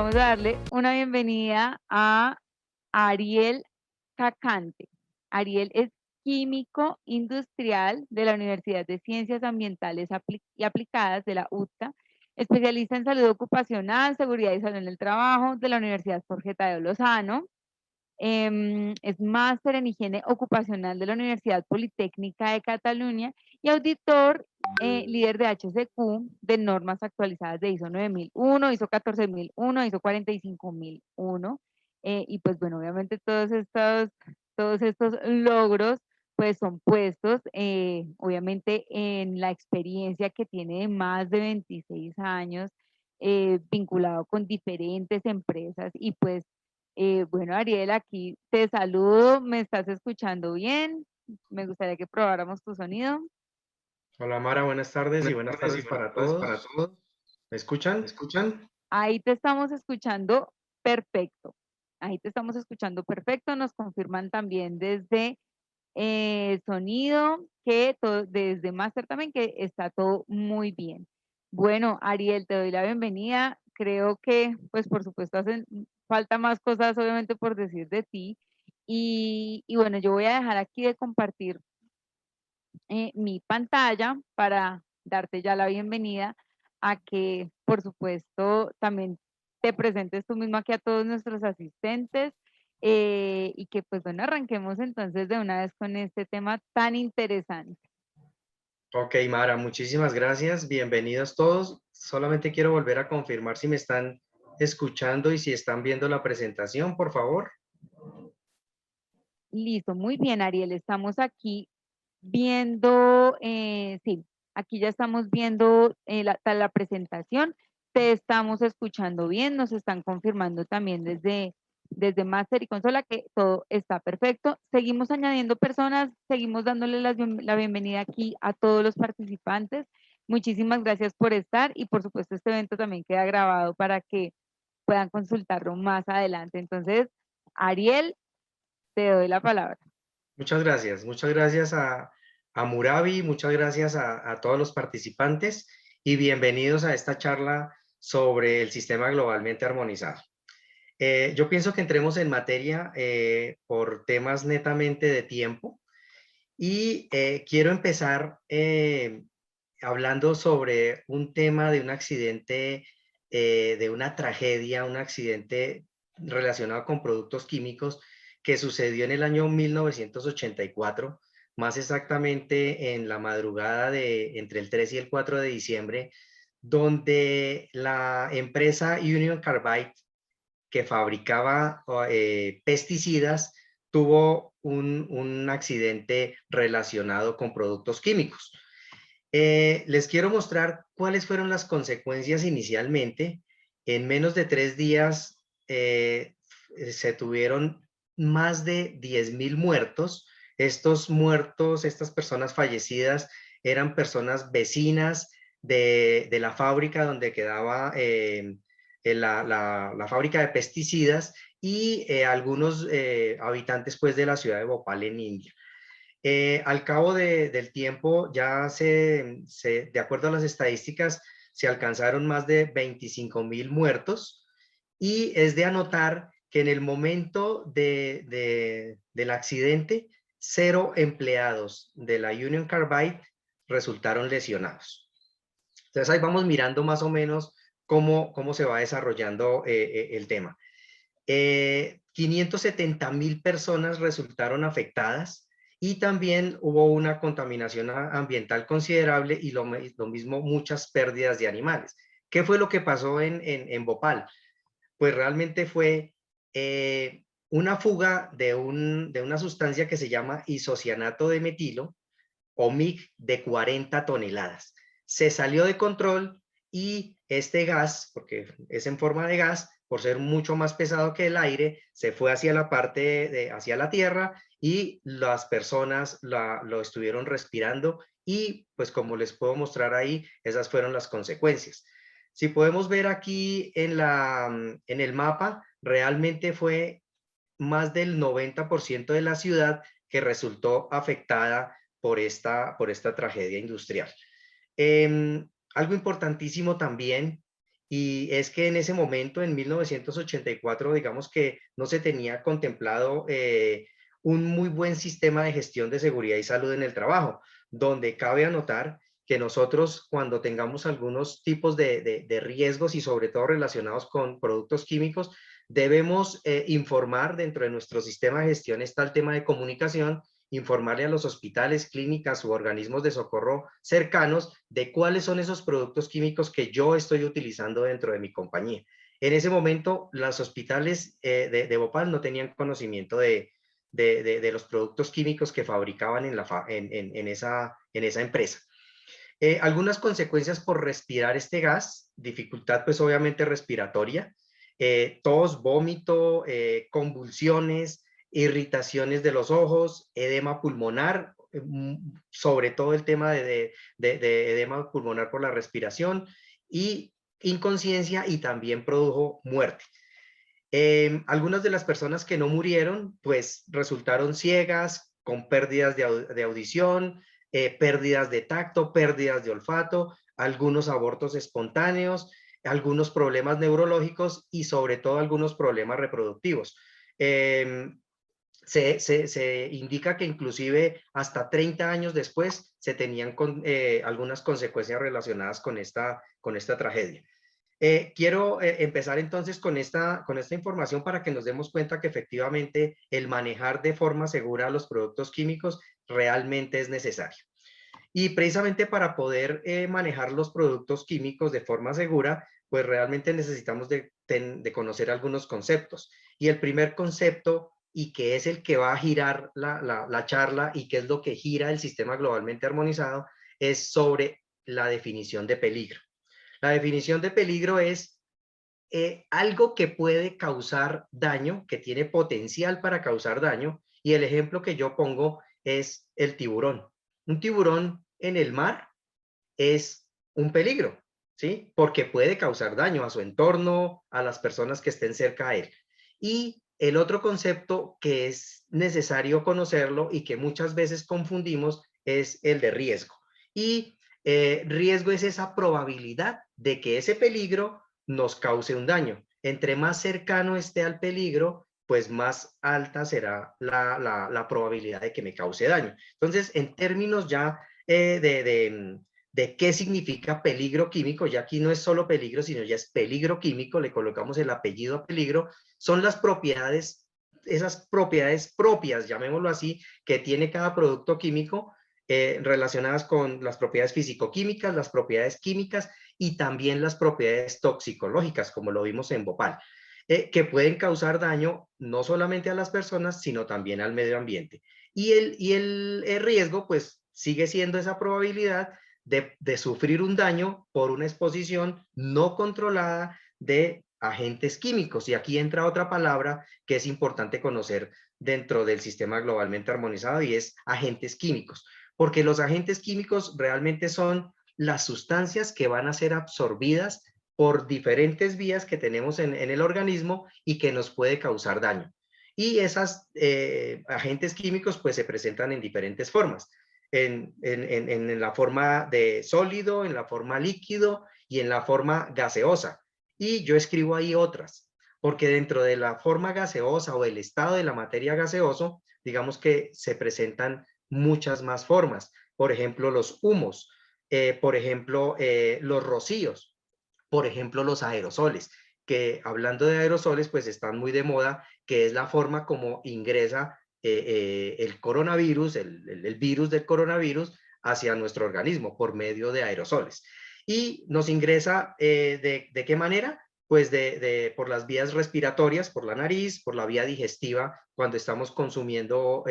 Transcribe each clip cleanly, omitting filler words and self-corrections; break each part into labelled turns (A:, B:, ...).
A: vamos a darle una bienvenida a Ariel Cacante. Ariel es químico industrial de la Universidad de Ciencias Ambientales y Aplicadas de la UTCA, especialista en salud ocupacional, seguridad y salud en el trabajo de la Universidad Jorge Tadeo Lozano. Es máster en higiene ocupacional de la Universidad Politécnica de Cataluña y auditor líder de HSQ de normas actualizadas de ISO 9001, ISO 14001, ISO 45001. Y pues bueno, obviamente todos estos logros pues son puestos obviamente en la experiencia que tiene de más de 26 años vinculado con diferentes empresas y pues bueno, Ariel, aquí te saludo, ¿me estás escuchando bien? Me gustaría que probáramos tu sonido.
B: Hola Mara, buenas tardes y buenas tardes para todos. ¿Me escuchan?
A: Ahí te estamos escuchando perfecto. Ahí te estamos escuchando perfecto. Nos confirman también desde sonido que todo, desde Master también que está todo muy bien. Bueno, Ariel, te doy la bienvenida. Creo que, pues por supuesto, hacen falta más cosas obviamente por decir de ti. Y bueno, yo voy a dejar aquí de compartir mi pantalla para darte ya la bienvenida a que, por supuesto, también te presentes tú mismo aquí a todos nuestros asistentes y que, pues bueno, arranquemos entonces de una vez con este tema tan interesante.
B: Ok, Mara, muchísimas gracias. Bienvenidos todos. Solamente quiero volver a confirmar si me están escuchando y si están viendo la presentación, por favor.
A: Listo, muy bien, Ariel, estamos aquí viendo, sí, aquí ya estamos viendo la presentación, te estamos escuchando bien, nos están confirmando también desde Master y Consola que todo está perfecto. Seguimos añadiendo personas, seguimos dándole la bienvenida aquí a todos los participantes. Muchísimas gracias por estar y por supuesto este evento también queda grabado para que puedan consultarlo más adelante. Entonces, Ariel, te doy la palabra.
B: Muchas gracias. Muchas gracias a Murabi, muchas gracias a todos los participantes y bienvenidos a esta charla sobre el sistema globalmente armonizado. Yo pienso que entremos en materia por temas netamente de tiempo. Y quiero empezar hablando sobre un tema de un accidente, de una tragedia, un accidente relacionado con productos químicos que sucedió en el año 1984, más exactamente en la madrugada de entre el 3 y el 4 de diciembre, donde la empresa Union Carbide que fabricaba pesticidas tuvo un accidente relacionado con productos químicos. Les quiero mostrar cuáles fueron las consecuencias inicialmente. En menos de 3 días se tuvieron más de 10.000 muertos. Estos muertos, estas personas fallecidas, eran personas vecinas de la fábrica donde quedaba la fábrica de pesticidas y algunos habitantes pues de la ciudad de Bhopal en India. Al cabo del tiempo, de acuerdo a las estadísticas, se alcanzaron más de 25.000 muertos y es de anotar que en el momento del accidente, 0 empleados de la Union Carbide resultaron lesionados. Entonces ahí vamos mirando más o menos cómo se va desarrollando el tema. 570.000 personas resultaron afectadas y también hubo una contaminación ambiental considerable y lo mismo muchas pérdidas de animales. ¿Qué fue lo que pasó en Bhopal? Pues realmente fue una fuga de una sustancia que se llama isocianato de metilo, OMIC, de 40 toneladas. Se salió de control y este gas, porque es en forma de gas, por ser mucho más pesado que el aire, se fue hacia la parte hacia la tierra y las personas lo estuvieron respirando y pues como les puedo mostrar ahí, esas fueron las consecuencias. Si podemos ver aquí en el mapa, realmente fue más del 90% de la ciudad que resultó afectada por esta tragedia industrial. Algo importantísimo también y es que en ese momento, en 1984, digamos que no se tenía contemplado un muy buen sistema de gestión de seguridad y salud en el trabajo, donde cabe anotar que nosotros cuando tengamos algunos tipos de riesgos y sobre todo relacionados con productos químicos, debemos informar dentro de nuestro sistema de gestión está el tema de comunicación, informarle a los hospitales, clínicas u organismos de socorro cercanos de cuáles son esos productos químicos que yo estoy utilizando dentro de mi compañía. En ese momento, los hospitales de Bhopal no tenían conocimiento de los productos químicos que fabricaban en esa empresa. Algunas consecuencias por respirar este gas, dificultad pues obviamente respiratoria, tos, vómito, convulsiones, irritaciones de los ojos, edema pulmonar, sobre todo el tema de edema pulmonar por la respiración y inconsciencia y también produjo muerte. Algunas de las personas que no murieron, pues resultaron ciegas, con pérdidas de audición, pérdidas de tacto, pérdidas de olfato, algunos abortos espontáneos, algunos problemas neurológicos y sobre todo algunos problemas reproductivos. Se indica que inclusive hasta 30 años después se tenían algunas consecuencias relacionadas con esta tragedia. Quiero empezar entonces con esta información para que nos demos cuenta que efectivamente el manejar de forma segura los productos químicos realmente es necesario. Y precisamente para poder manejar los productos químicos de forma segura, pues realmente necesitamos de conocer algunos conceptos. Y el primer concepto, y que es el que va a girar la charla y que es lo que gira el sistema globalmente armonizado, es sobre la definición de peligro. La definición de peligro es algo que puede causar daño, que tiene potencial para causar daño, y el ejemplo que yo pongo es el tiburón. Un tiburón en el mar es un peligro, ¿sí? Porque puede causar daño a su entorno, a las personas que estén cerca de él. Y el otro concepto que es necesario conocerlo y que muchas veces confundimos es el de riesgo. Y riesgo es esa probabilidad de que ese peligro nos cause un daño. Entre más cercano esté al peligro, pues más alta será la probabilidad de que me cause daño. Entonces, en términos ya de qué significa peligro químico, ya aquí no es solo peligro, sino ya es peligro químico, le colocamos el apellido a peligro, son las propiedades, esas propiedades propias, llamémoslo así, que tiene cada producto químico relacionadas con las propiedades físico-químicas, las propiedades químicas y también las propiedades toxicológicas, como lo vimos en Bhopal, que pueden causar daño no solamente a las personas, sino también al medio ambiente. El riesgo, pues, sigue siendo esa probabilidad de sufrir un daño por una exposición no controlada de agentes químicos. Y aquí entra otra palabra que es importante conocer dentro del sistema globalmente armonizado y es agentes químicos, porque los agentes químicos realmente son las sustancias que van a ser absorbidas por diferentes vías que tenemos en el organismo y que nos puede causar daño. Y esas agentes químicos pues se presentan en diferentes formas en la forma de sólido, en la forma líquido y en la forma gaseosa. Y yo escribo ahí otras, porque dentro de la forma gaseosa o el estado de la materia gaseoso, digamos que se presentan muchas más formas. Por ejemplo, los humos, por ejemplo, los rocíos, por ejemplo, los aerosoles, que hablando de aerosoles, pues están muy de moda, que es la forma como ingresa el coronavirus, el virus del coronavirus hacia nuestro organismo por medio de aerosoles. Y nos ingresa ¿de qué manera? Pues por las vías respiratorias, por la nariz, por la vía digestiva, cuando estamos consumiendo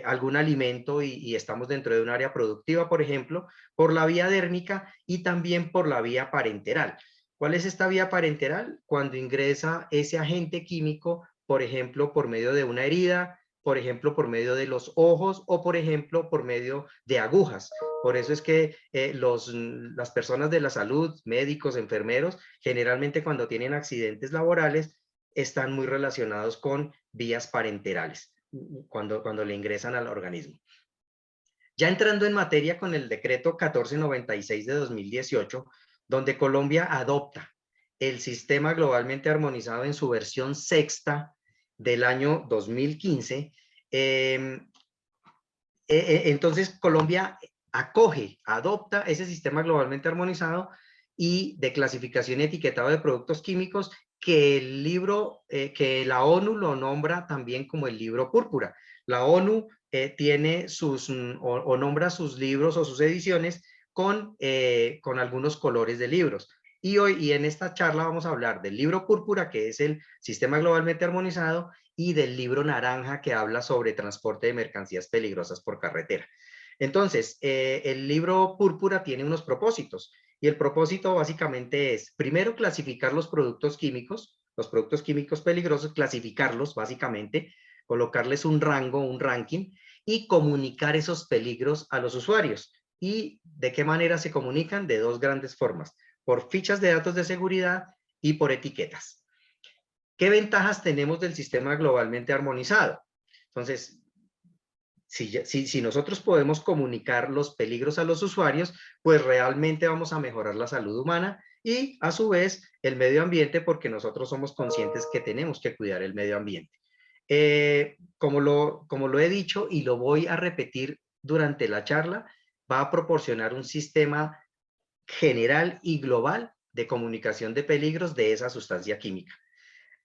B: algún alimento y estamos dentro de un área productiva, por ejemplo, por la vía dérmica y también por la vía parenteral. ¿Cuál es esta vía parenteral? Cuando ingresa ese agente químico, por ejemplo, por medio de una herida, por ejemplo, por medio de los ojos o, por ejemplo, por medio de agujas. Por eso es que las personas de la salud, médicos, enfermeros, generalmente cuando tienen accidentes laborales, están muy relacionados con vías parenterales, cuando le ingresan al organismo. Ya entrando en materia con el decreto 1496 de 2018, donde Colombia adopta el sistema globalmente armonizado en su versión sexta del año 2015. Entonces Colombia acoge, adopta ese sistema globalmente armonizado y de clasificación y etiquetado de productos químicos que el libro, que la ONU lo nombra también como el libro púrpura. La ONU tiene sus, o nombra sus libros o sus ediciones con algunos colores de libros. Y hoy, y en esta charla vamos a hablar del libro púrpura, que es el sistema globalmente armonizado, y del libro naranja, que habla sobre transporte de mercancías peligrosas por carretera. Entonces, el libro púrpura tiene unos propósitos, y el propósito básicamente es, primero, clasificar los productos químicos peligrosos, clasificarlos básicamente, colocarles un rango, un ranking, y comunicar esos peligros a los usuarios. ¿Y de qué manera se comunican? De dos grandes formas: por fichas de datos de seguridad y por etiquetas. ¿Qué ventajas tenemos del sistema globalmente armonizado? Entonces, si nosotros podemos comunicar los peligros a los usuarios, pues realmente vamos a mejorar la salud humana y a su vez el medio ambiente, porque nosotros somos conscientes que tenemos que cuidar el medio ambiente. Como lo he dicho y lo voy a repetir durante la charla, va a proporcionar un sistema general y global de comunicación de peligros de esa sustancia química.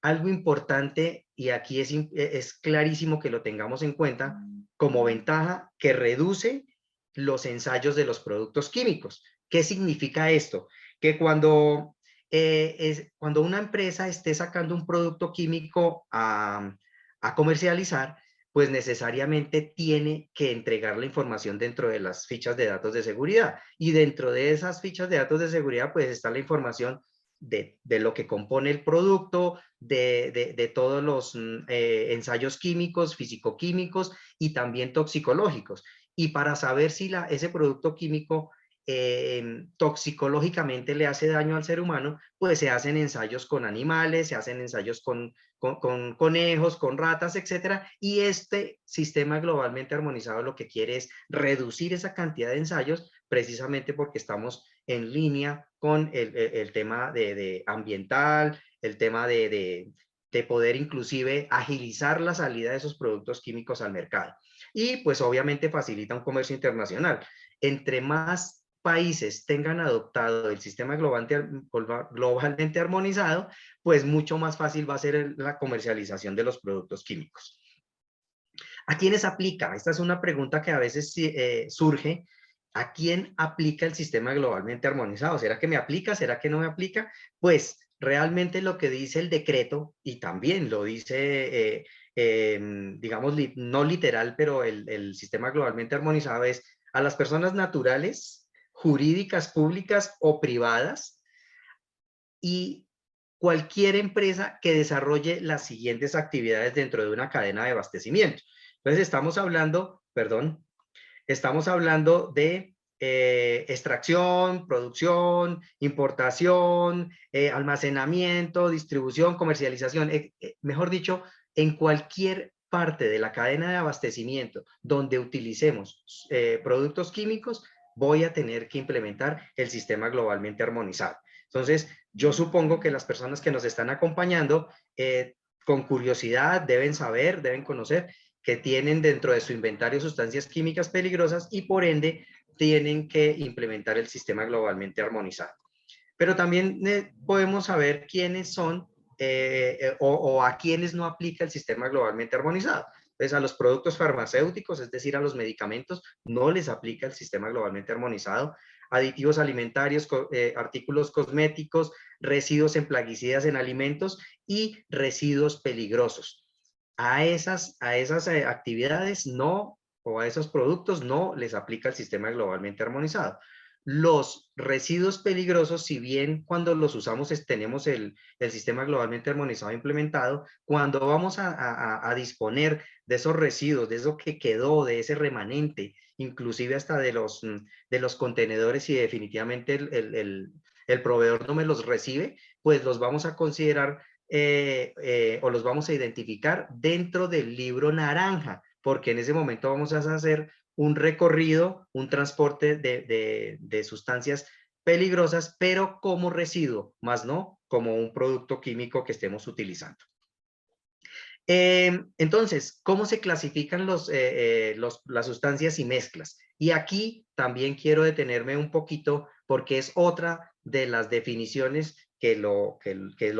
B: Algo importante, y aquí es clarísimo que lo tengamos en cuenta, como ventaja, que reduce los ensayos de los productos químicos. ¿Qué significa esto? Que cuando una empresa esté sacando un producto químico a comercializar, pues necesariamente tiene que entregar la información dentro de las fichas de datos de seguridad. Y dentro de esas fichas de datos de seguridad, pues está la información de lo que compone el producto, de todos los ensayos químicos, físico-químicos y también toxicológicos. Y para saber si ese producto químico toxicológicamente le hace daño al ser humano, pues se hacen ensayos con animales, se hacen ensayos con conejos, con ratas, etcétera. Y este sistema globalmente armonizado lo que quiere es reducir esa cantidad de ensayos, precisamente porque estamos en línea con el tema de ambiental, el tema de poder inclusive agilizar la salida de esos productos químicos al mercado. Y pues obviamente facilita un comercio internacional. Entre más países tengan adoptado el sistema globalmente armonizado, pues mucho más fácil va a ser la comercialización de los productos químicos. ¿A quiénes aplica? Esta es una pregunta que a veces surge. ¿A quién aplica el sistema globalmente armonizado? ¿Será que me aplica? ¿Será que no me aplica? Pues realmente lo que dice el decreto, y también lo dice, digamos, no literal, pero el sistema globalmente armonizado es a las personas naturales, jurídicas, públicas o privadas, y cualquier empresa que desarrolle las siguientes actividades dentro de una cadena de abastecimiento. Entonces estamos hablando, perdón, estamos hablando de extracción, producción, importación, almacenamiento, distribución, comercialización, mejor dicho, en cualquier parte de la cadena de abastecimiento donde utilicemos productos químicos, voy a tener que implementar el sistema globalmente armonizado. Entonces, yo supongo que las personas que nos están acompañando, con curiosidad, deben saber, deben conocer que tienen dentro de su inventario sustancias químicas peligrosas y por ende tienen que implementar el sistema globalmente armonizado. Pero también podemos saber quiénes son o a quiénes no aplica el sistema globalmente armonizado. Entonces, a los productos farmacéuticos, es decir, a los medicamentos, no les aplica el sistema globalmente armonizado. Aditivos alimentarios, artículos cosméticos, residuos en plaguicidas en alimentos y residuos peligrosos. A esas actividades no, o a esos productos no les aplica el sistema globalmente armonizado. Los residuos peligrosos, si bien cuando los usamos tenemos el sistema globalmente armonizado implementado, cuando vamos a disponer de esos residuos, de eso que quedó, de ese remanente, inclusive hasta de los contenedores, y definitivamente el proveedor no me los recibe, pues los vamos a considerar o los vamos a identificar dentro del libro naranja, porque en ese momento vamos a hacer un recorrido, un transporte de sustancias peligrosas, pero como residuo, más no como un producto químico que estemos utilizando. Entonces, ¿cómo se clasifican las sustancias y mezclas? Y aquí también quiero detenerme un poquito porque es otra de las definiciones que lo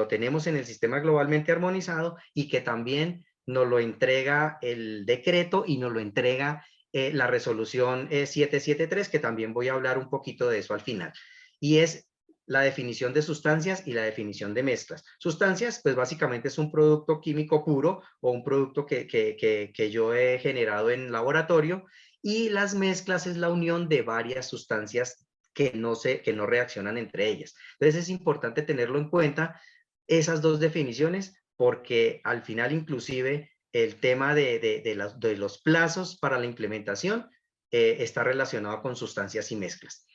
B: tenemos en el sistema globalmente armonizado y que también nos lo entrega el decreto y nos lo entrega la resolución 773, que también voy a hablar un poquito de eso al final. Y es la definición de sustancias y la definición de mezclas. Sustancias, pues básicamente es un producto químico puro o un producto que yo he generado en laboratorio, y las mezclas es la unión de varias sustancias que no reaccionan entre ellas. Entonces es importante tenerlo en cuenta, esas dos definiciones, porque al final inclusive el tema de los plazos para la implementación está relacionado con sustancias y mezclas.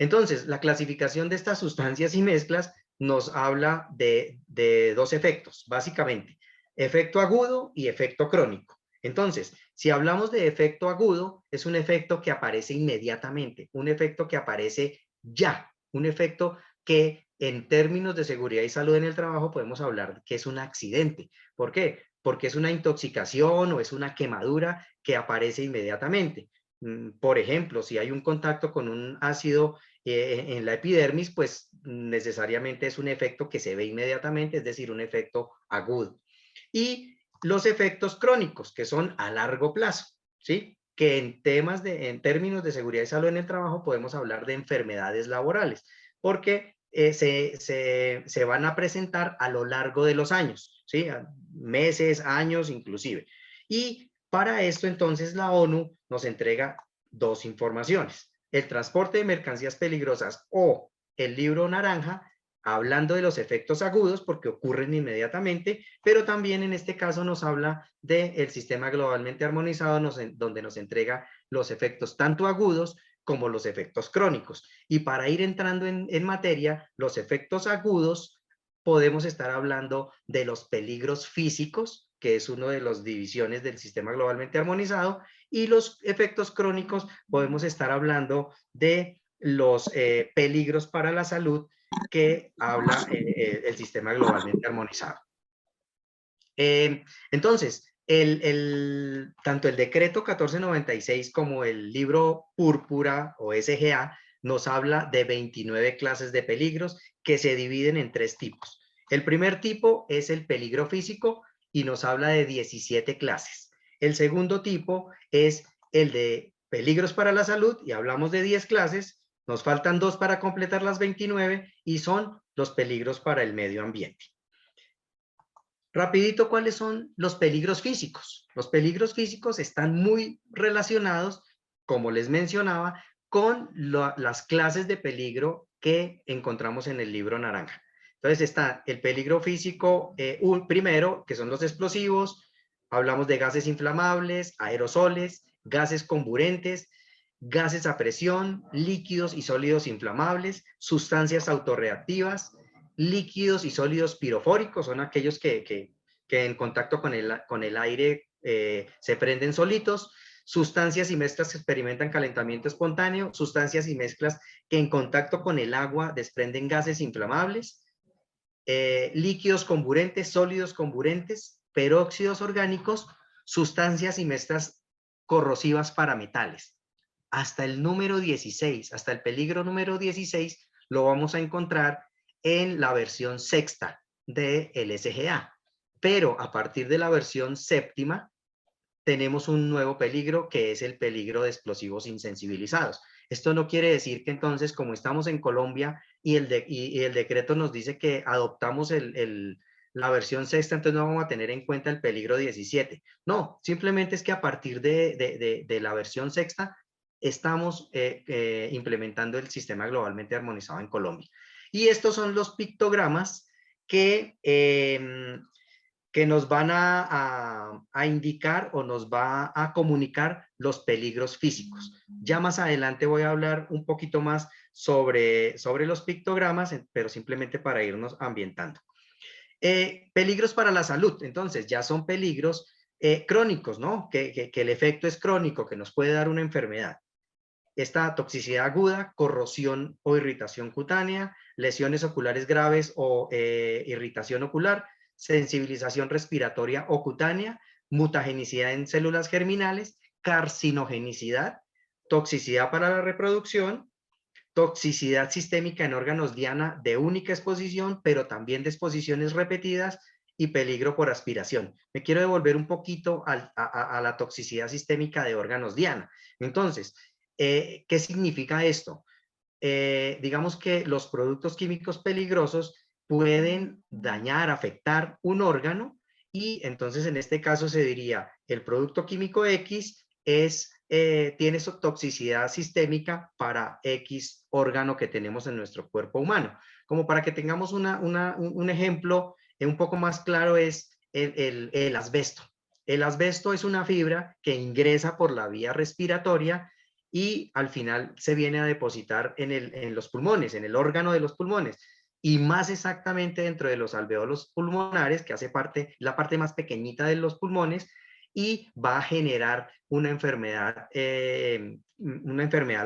B: Entonces, la clasificación de estas sustancias y mezclas nos habla de dos efectos, básicamente, efecto agudo y efecto crónico. Entonces, si hablamos de efecto agudo, es un efecto que aparece inmediatamente, un efecto que aparece ya, un efecto que en términos de seguridad y salud en el trabajo podemos hablar que es un accidente. ¿Por qué? Porque es una intoxicación o es una quemadura que aparece inmediatamente. Por ejemplo, si hay un contacto con un ácido en la epidermis, pues necesariamente es un efecto que se ve inmediatamente, es decir, un efecto agudo. Y los efectos crónicos, que son a largo plazo, ¿sí? Que en términos de seguridad y salud en el trabajo podemos hablar de enfermedades laborales, porque se van a presentar a lo largo de los años, ¿sí? Meses, años inclusive. Y para esto entonces la ONU nos entrega dos informaciones: el transporte de mercancías peligrosas o el libro naranja, hablando de los efectos agudos porque ocurren inmediatamente, pero también en este caso nos habla del sistema globalmente armonizado, donde nos entrega los efectos tanto agudos como los efectos crónicos. Y para ir entrando en materia, los efectos agudos, podemos estar hablando de los peligros físicos, que es una de las divisiones del sistema globalmente armonizado, y los efectos crónicos podemos estar hablando de los peligros para la salud que habla el sistema globalmente armonizado. Entonces, tanto el decreto 1496 como el libro Púrpura o SGA nos habla de 29 clases de peligros que se dividen en tres tipos. El primer tipo es el peligro físico y nos habla de 17 clases. El segundo tipo es el de peligros para la salud y hablamos de 10 clases. Nos faltan dos para completar las 29 y son los peligros para el medio ambiente. Rapidito, ¿cuáles son los peligros físicos? Los peligros físicos están muy relacionados, como les mencionaba, con las clases de peligro que encontramos en el libro naranja. Entonces está el peligro físico primero, que son los explosivos, hablamos de gases inflamables, aerosoles, gases comburentes, gases a presión, líquidos y sólidos inflamables, sustancias autorreactivas, líquidos y sólidos pirofóricos, son aquellos que en contacto con el aire se prenden solitos, sustancias y mezclas que experimentan calentamiento espontáneo, sustancias y mezclas que en contacto con el agua desprenden gases inflamables, líquidos comburentes, sólidos comburentes, peróxidos orgánicos, sustancias y mezclas corrosivas para metales. Hasta el número 16, hasta el peligro número 16, lo vamos a encontrar en la versión sexta del SGA. Pero a partir de la versión séptima, tenemos un nuevo peligro, que es el peligro de explosivos insensibilizados. Esto no quiere decir que entonces, como estamos en Colombia y el decreto nos dice que adoptamos la versión sexta, entonces no vamos a tener en cuenta el peligro 17. No, simplemente es que a partir de la versión sexta estamos implementando el sistema globalmente armonizado en Colombia. Y estos son los pictogramas que nos van a indicar o nos va a comunicar los peligros físicos. Ya más adelante voy a hablar un poquito más sobre los pictogramas, pero simplemente para irnos ambientando. Peligros para la salud, entonces ya son peligros crónicos, ¿no? Que el efecto es crónico, que nos puede dar una enfermedad. esta toxicidad aguda, corrosión o irritación cutánea, lesiones oculares graves o irritación ocular, sensibilización respiratoria o cutánea, mutagenicidad en células germinales, carcinogenicidad, toxicidad para la reproducción, toxicidad sistémica en órganos diana de única exposición, pero también de exposiciones repetidas y peligro por aspiración. Me quiero devolver un poquito a la toxicidad sistémica de órganos diana. Entonces, ¿qué significa esto? Digamos que los productos químicos peligrosos pueden dañar, afectar un órgano y entonces en este caso se diría el producto químico X tiene su toxicidad sistémica para X órgano que tenemos en nuestro cuerpo humano. Como para que tengamos un ejemplo un poco más claro es el asbesto. El asbesto es una fibra que ingresa por la vía respiratoria y al final se viene a depositar en los pulmones, en el órgano de los pulmones, y más exactamente dentro de los alveolos pulmonares, que hace parte, la parte más pequeñita de los pulmones, y va a generar una enfermedad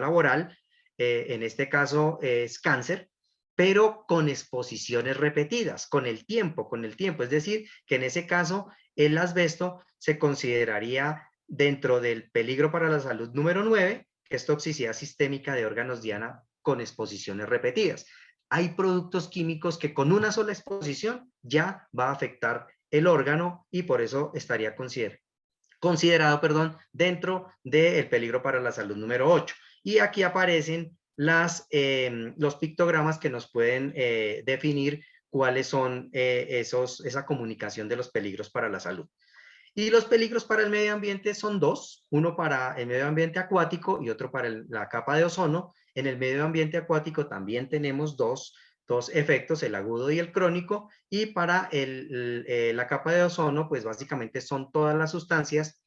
B: laboral, en este caso es cáncer, pero con exposiciones repetidas, con el tiempo, es decir, que en ese caso el asbesto se consideraría dentro del peligro para la salud número 9, que es toxicidad sistémica de órganos diana con exposiciones repetidas. Hay productos químicos que con una sola exposición ya va a afectar el órgano y por eso estaría considerado, dentro del peligro para la salud número 8. Y aquí aparecen los pictogramas que nos pueden definir cuáles son esa comunicación de los peligros para la salud. Y los peligros para el medio ambiente son dos, uno para el medio ambiente acuático y otro para la capa de ozono. En el medio ambiente acuático también tenemos dos efectos, el agudo y el crónico, y para la capa de ozono, pues básicamente son todas las sustancias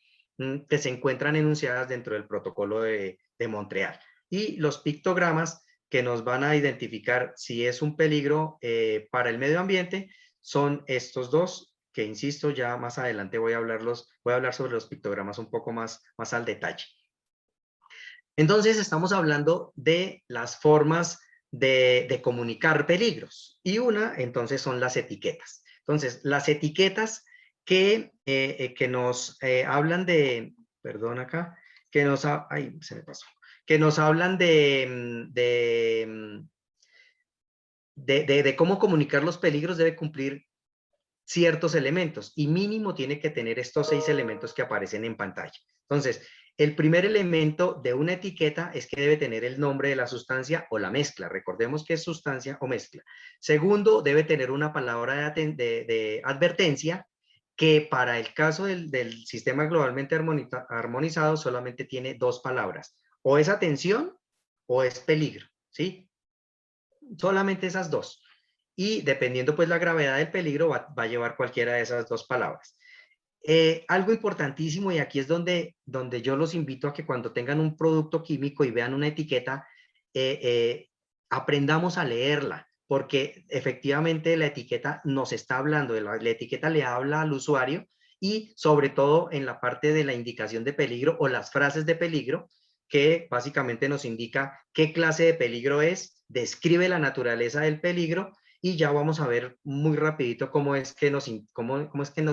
B: que se encuentran enunciadas dentro del protocolo de Montreal. Y los pictogramas que nos van a identificar si es un peligro para el medio ambiente son estos dos, que insisto, ya más adelante voy a hablar sobre los pictogramas un poco más al detalle. Entonces estamos hablando de las formas de comunicar peligros y una entonces son las etiquetas. Entonces las etiquetas que nos hablan de, perdón acá, que nos, ay, se me pasó, que nos hablan de cómo comunicar los peligros debe cumplir ciertos elementos y mínimo tiene que tener estos 6 elementos que aparecen en pantalla. Entonces, el primer elemento de una etiqueta es que debe tener el nombre de la sustancia o la mezcla. Recordemos que es sustancia o mezcla. Segundo, debe tener una palabra de advertencia que para el caso del sistema globalmente armonizado solamente tiene 2 palabras. O es atención o es peligro, ¿sí? Solamente esas 2. Y dependiendo pues la gravedad del peligro va a llevar cualquiera de esas 2 palabras. Algo importantísimo, y aquí es donde yo los invito a que cuando tengan un producto químico y vean una etiqueta, aprendamos a leerla, porque efectivamente la etiqueta nos está hablando, la etiqueta le habla al usuario y sobre todo en la parte de la indicación de peligro o las frases de peligro, que básicamente nos indica qué clase de peligro es, describe la naturaleza del peligro y ya vamos a ver muy rapidito cómo es que nos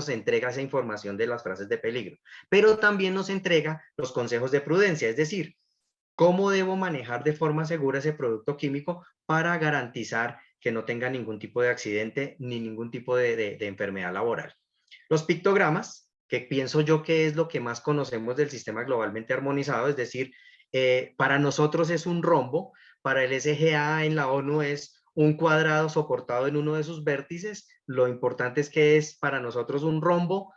B: entrega esa información de las frases de peligro. Pero también nos entrega los consejos de prudencia, es decir, cómo debo manejar de forma segura ese producto químico para garantizar que no tenga ningún tipo de accidente ni ningún tipo de enfermedad laboral. Los pictogramas, que pienso yo que es lo que más conocemos del sistema globalmente armonizado, es decir, para nosotros es un rombo, para el SGA en la ONU es un cuadrado soportado en uno de sus vértices. Lo importante es que es para nosotros un rombo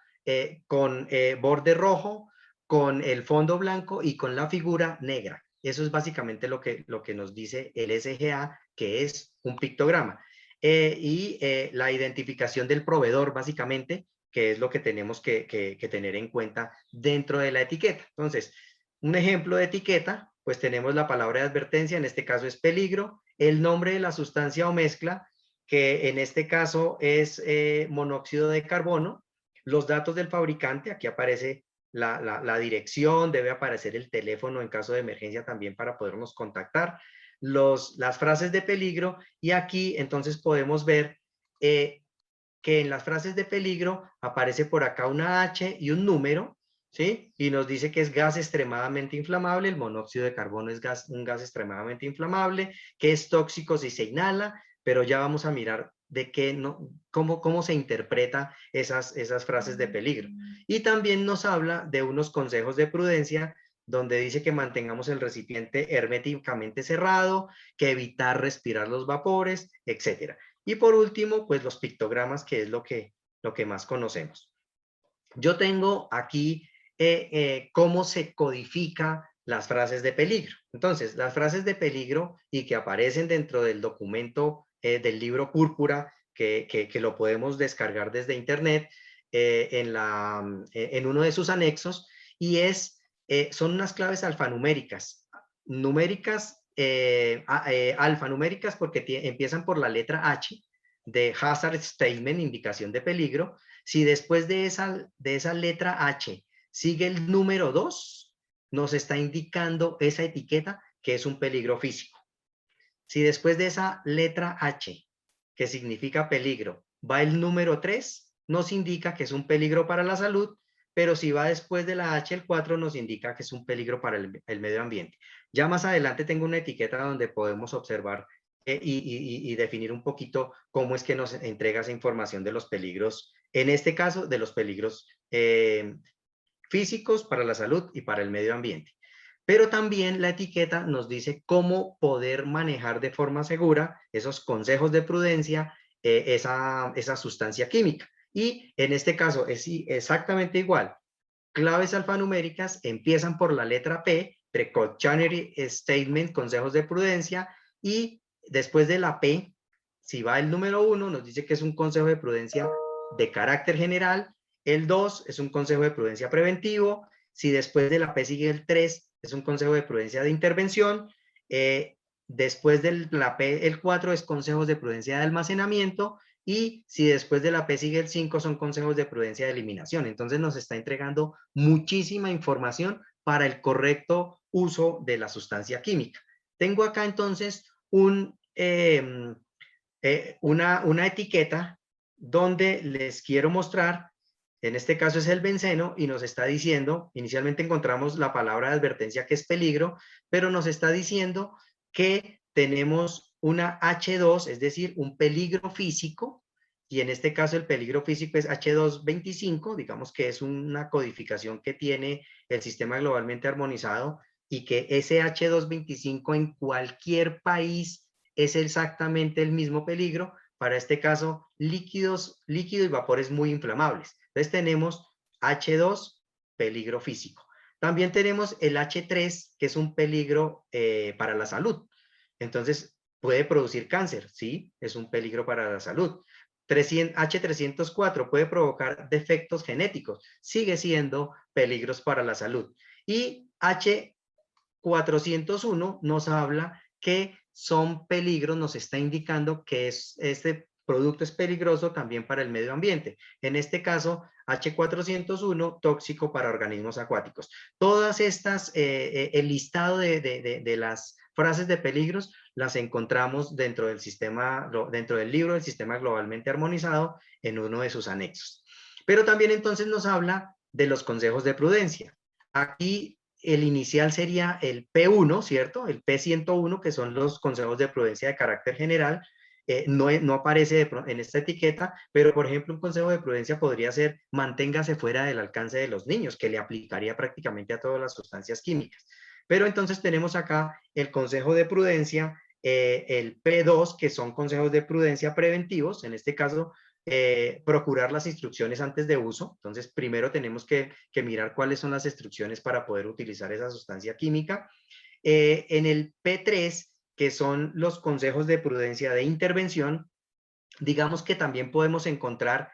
B: con borde rojo, con el fondo blanco y con la figura negra. Eso es básicamente lo que nos dice el SGA, que es un pictograma. La identificación del proveedor, básicamente, que es lo que tenemos que tener en cuenta dentro de la etiqueta. Entonces, un ejemplo de etiqueta, pues tenemos la palabra de advertencia, en este caso es peligro, el nombre de la sustancia o mezcla, que en este caso es monóxido de carbono, los datos del fabricante, aquí aparece la dirección, debe aparecer el teléfono en caso de emergencia también para podernos contactar, las frases de peligro, y aquí entonces podemos ver que en las frases de peligro aparece por acá una H y un número, ¿sí? Y nos dice que es gas extremadamente inflamable, el monóxido de carbono es un gas extremadamente inflamable, que es tóxico si se inhala, pero ya vamos a mirar de qué no, cómo se interpreta esas frases de peligro. Y también nos habla de unos consejos de prudencia donde dice que mantengamos el recipiente herméticamente cerrado, que evitar respirar los vapores, etcétera. Y por último, pues los pictogramas, que es lo que más conocemos. Yo tengo aquí cómo se codifica las frases de peligro. Entonces, las frases de peligro y que aparecen dentro del documento del libro Púrpura, que lo podemos descargar desde internet en uno de sus anexos, y son unas claves alfanuméricas. Alfanuméricas porque empiezan por la letra H de Hazard Statement, indicación de peligro. Si después de esa letra H sigue el número 2, nos está indicando esa etiqueta que es un peligro físico. Si después de esa letra H, que significa peligro, va el número 3, nos indica que es un peligro para la salud, pero si va después de la H, el 4, nos indica que es un peligro para el medio ambiente. Ya más adelante tengo una etiqueta donde podemos observar y definir un poquito cómo es que nos entrega esa información de los peligros, en este caso de los peligros físicos para la salud y para el medio ambiente. Pero también la etiqueta nos dice cómo poder manejar de forma segura esos consejos de prudencia, esa sustancia química. Y en este caso es exactamente igual. Claves alfanuméricas empiezan por la letra P, Precautionary Statement, consejos de prudencia, y después de la P, si va el número 1, nos dice que es un consejo de prudencia de carácter general, el 2 es un consejo de prudencia preventivo, si después de la P sigue el 3, es un consejo de prudencia de intervención, después de la P el 4 es consejos de prudencia de almacenamiento, y si después de la P sigue el 5 son consejos de prudencia de eliminación. Entonces nos está entregando muchísima información para el correcto uso de la sustancia química. Tengo acá entonces una etiqueta donde les quiero mostrar, en este caso es el benceno, y nos está diciendo, inicialmente encontramos la palabra de advertencia que es peligro, pero nos está diciendo que tenemos una H2, es decir, un peligro físico, y en este caso el peligro físico es H225, digamos que es una codificación que tiene el sistema globalmente armonizado, y que ese H225 en cualquier país es exactamente el mismo peligro, para este caso líquido y vapores muy inflamables. Entonces tenemos H2, peligro físico. También tenemos el H3, que es un peligro para la salud. Entonces, puede producir cáncer, ¿sí? Es un peligro para la salud. H304 puede provocar defectos genéticos, sigue siendo peligros para la salud. Y H401 nos habla que son peligros, nos está indicando que este producto es peligroso también para el medio ambiente. En este caso, H401, tóxico para organismos acuáticos. Todas estas, el listado de las frases de peligros las encontramos dentro del libro del Sistema Globalmente Armonizado en uno de sus anexos. Pero también entonces nos habla de los consejos de prudencia. Aquí el inicial sería el P1, ¿cierto? El P101, que son los consejos de prudencia de carácter general. No aparece en esta etiqueta, pero por ejemplo un consejo de prudencia podría ser manténgase fuera del alcance de los niños, que le aplicaría prácticamente a todas las sustancias químicas. Pero entonces tenemos acá el consejo de prudencia, el P2, que son consejos de prudencia preventivos, en este caso procurar las instrucciones antes de uso. Entonces, primero tenemos que mirar cuáles son las instrucciones para poder utilizar esa sustancia química. En el P3, que son los consejos de prudencia de intervención, digamos que también podemos encontrar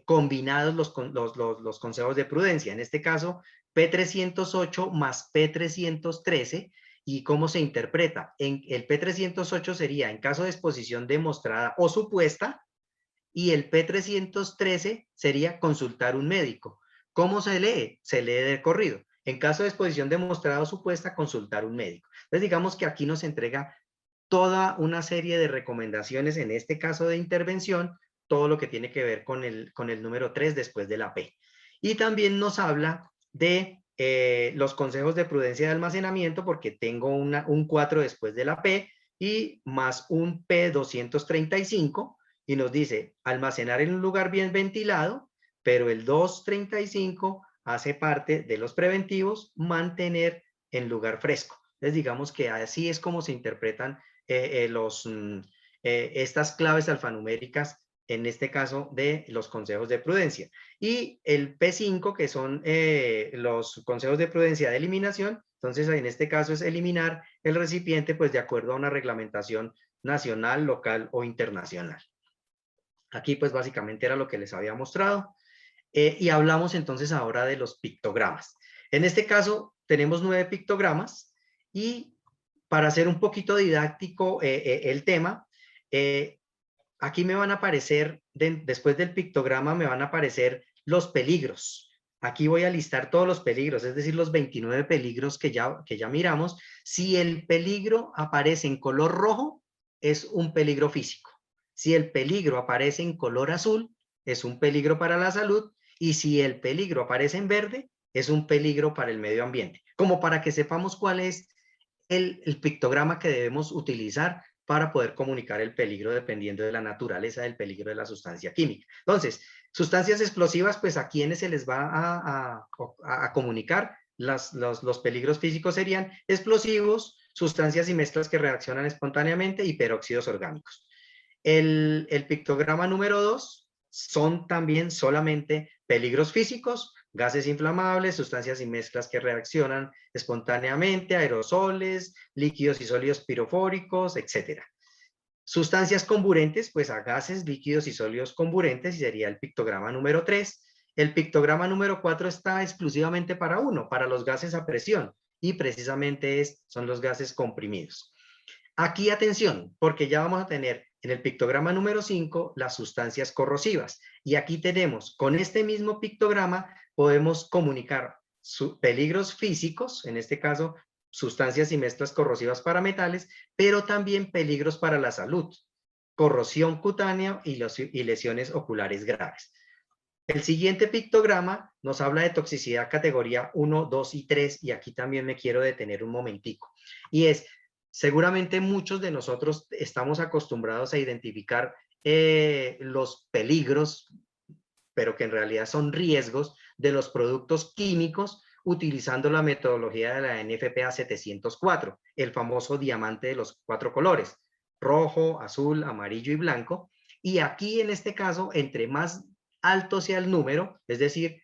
B: combinados los consejos de prudencia. En este caso, P308 más P313. ¿Y cómo se interpreta? El P308 sería en caso de exposición demostrada o supuesta, y el P313 sería consultar un médico. ¿Cómo se lee? Se lee de corrido. En caso de exposición demostrada o supuesta, consultar un médico. Entonces, digamos que aquí nos entrega toda una serie de recomendaciones, en este caso de intervención, todo lo que tiene que ver con el número 3 después de la P. Y también nos habla de los consejos de prudencia de almacenamiento, porque tengo un 4 después de la P y más un P235, y nos dice almacenar en un lugar bien ventilado, pero el 235 hace parte de los preventivos, mantener en lugar fresco. Entonces, digamos que así es como se interpretan estas claves alfanuméricas, en este caso de los consejos de prudencia. Y el P5, que son los consejos de prudencia de eliminación, entonces en este caso es eliminar el recipiente pues de acuerdo a una reglamentación nacional, local o internacional. Aquí pues básicamente era lo que les había mostrado. Y hablamos entonces ahora de los pictogramas. En este caso tenemos 9 pictogramas y para hacer un poquito didáctico el tema, aquí me van a aparecer, después del pictograma me van a aparecer los peligros. Aquí voy a listar todos los peligros, es decir, los 29 peligros que ya miramos. Si el peligro aparece en color rojo, es un peligro físico. Si el peligro aparece en color azul, es un peligro para la salud. Y si el peligro aparece en verde, es un peligro para el medio ambiente. Como para que sepamos cuál es el pictograma que debemos utilizar para poder comunicar el peligro dependiendo de la naturaleza del peligro de la sustancia química. Entonces, sustancias explosivas, pues a quienes se les va a comunicar los peligros físicos serían explosivos, sustancias y mezclas que reaccionan espontáneamente y peróxidos orgánicos. El pictograma número 2 son también solamente peligros físicos, gases inflamables, sustancias y mezclas que reaccionan espontáneamente, aerosoles, líquidos y sólidos pirofóricos, etc. Sustancias comburentes, pues a gases, líquidos y sólidos comburentes, y sería el pictograma número 3. El pictograma número 4 está exclusivamente para los gases a presión, y precisamente son los gases comprimidos. Aquí atención, porque ya vamos a tener en el pictograma número 5 las sustancias corrosivas. Y aquí tenemos, con este mismo pictograma, podemos comunicar peligros físicos, en este caso, sustancias y mezclas corrosivas para metales, pero también peligros para la salud, corrosión cutánea y lesiones oculares graves. El siguiente pictograma nos habla de toxicidad categoría 1, 2 y 3, y aquí también me quiero detener un momentico. Y seguramente muchos de nosotros estamos acostumbrados a identificar los peligros, pero que en realidad son riesgos de los productos químicos utilizando la metodología de la NFPA 704, el famoso diamante de los 4 colores, rojo, azul, amarillo y blanco. Y aquí en este caso, entre más alto sea el número, es decir,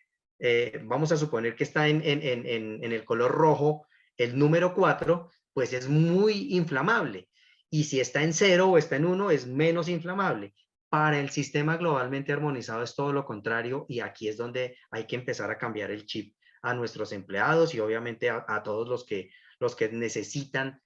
B: vamos a suponer que está en el color rojo, el número 4, pues es muy inflamable. Y si está en 0 o está en 1, es menos inflamable. Para el sistema globalmente armonizado es todo lo contrario, y aquí es donde hay que empezar a cambiar el chip a nuestros empleados y obviamente a todos los que necesitan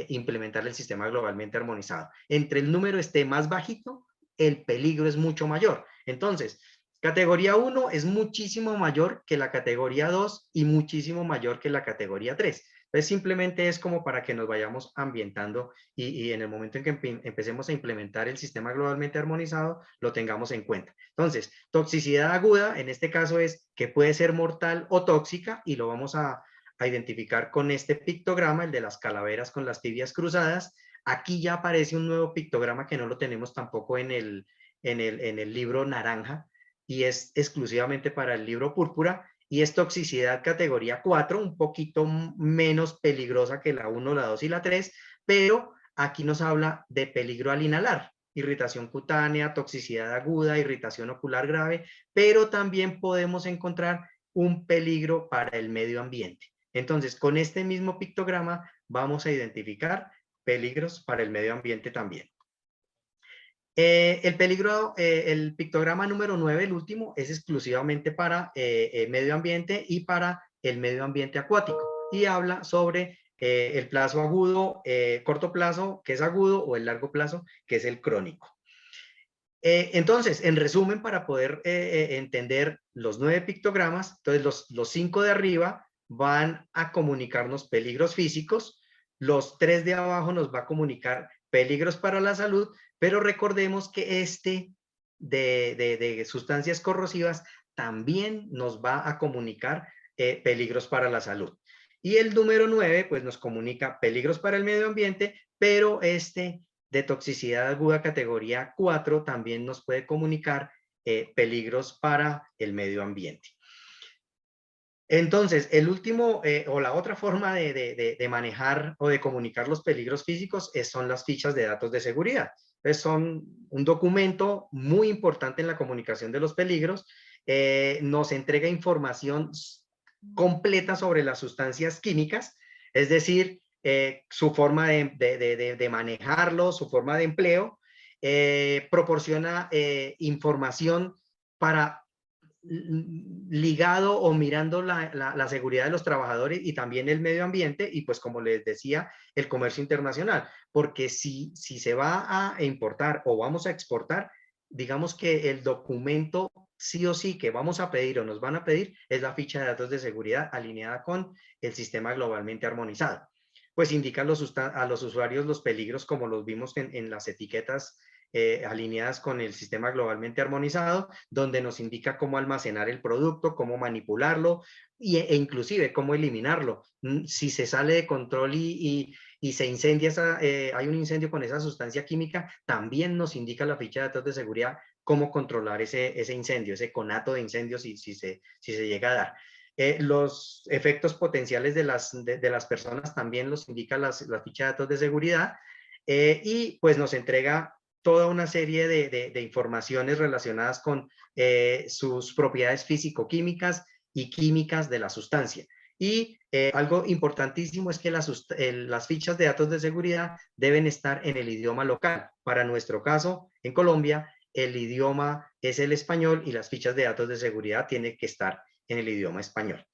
B: implementar el sistema globalmente armonizado. Entre el número esté más bajito, el peligro es mucho mayor. Entonces, categoría 1 es muchísimo mayor que la categoría 2 y muchísimo mayor que la categoría 3. Entonces, simplemente es como para que nos vayamos ambientando y en el momento en que empecemos a implementar el sistema globalmente armonizado, lo tengamos en cuenta. Entonces, toxicidad aguda, en este caso es que puede ser mortal o tóxica, y lo vamos a identificar con este pictograma, el de las calaveras con las tibias cruzadas. Aquí ya aparece un nuevo pictograma que no lo tenemos tampoco en el libro naranja, y es exclusivamente para el libro púrpura, y es toxicidad categoría 4, un poquito menos peligrosa que la 1, la 2 y la 3, pero aquí nos habla de peligro al inhalar, irritación cutánea, toxicidad aguda, irritación ocular grave, pero también podemos encontrar un peligro para el medio ambiente. Entonces, con este mismo pictograma vamos a identificar peligros para el medio ambiente también. El pictograma número 9, el último, es exclusivamente para medio ambiente y para el medio ambiente acuático, y habla sobre el plazo agudo, corto plazo, que es agudo, o el largo plazo, que es el crónico. Entonces, en resumen, para poder entender los 9 pictogramas, entonces los 5 de arriba van a comunicarnos peligros físicos, los 3 de abajo nos va a comunicar peligros para la salud, pero recordemos que este de sustancias corrosivas también nos va a comunicar peligros para la salud. Y el número 9, pues nos comunica peligros para el medio ambiente, pero este de toxicidad aguda categoría 4 también nos puede comunicar peligros para el medio ambiente. Entonces, el último o la otra forma de manejar o de comunicar los peligros físicos son las fichas de datos de seguridad. Entonces, son un documento muy importante en la comunicación de los peligros. Nos entrega información completa sobre las sustancias químicas, es decir, su forma de manejarlo, su forma de empleo, proporciona información para ligado o mirando la seguridad de los trabajadores y también el medio ambiente y pues como les decía, el comercio internacional, porque si se va a importar o vamos a exportar, digamos que el documento sí o sí que vamos a pedir o nos van a pedir es la ficha de datos de seguridad alineada con el sistema globalmente armonizado. Pues indica a los usuarios los peligros como los vimos en las etiquetas alineadas con el sistema globalmente armonizado, donde nos indica cómo almacenar el producto, cómo manipularlo e inclusive cómo eliminarlo. Si se sale de control y se incendia, hay un incendio con esa sustancia química, también nos indica la ficha de datos de seguridad cómo controlar ese incendio, ese conato de incendio si se llega a dar. Los efectos potenciales de las personas también los indica la ficha de datos de seguridad y pues nos entrega toda una serie de informaciones relacionadas con sus propiedades físico-químicas y químicas de la sustancia. Y algo importantísimo es que las fichas de datos de seguridad deben estar en el idioma local. Para nuestro caso, en Colombia, el idioma es el español y las fichas de datos de seguridad tienen que estar en el idioma español.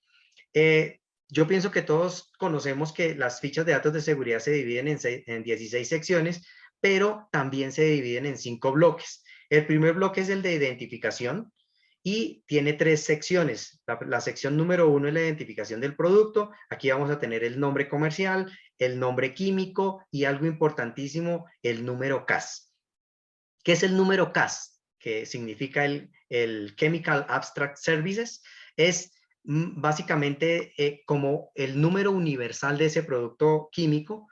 B: Yo pienso que todos conocemos que las fichas de datos de seguridad se dividen en 16 secciones, pero también se dividen en 5 bloques. El primer bloque es el de identificación y tiene 3 secciones. La sección número 1 es la identificación del producto. Aquí vamos a tener el nombre comercial, el nombre químico y algo importantísimo, el número CAS. ¿Qué es el número CAS? Que significa el Chemical Abstract Services. Es básicamente como el número universal de ese producto químico.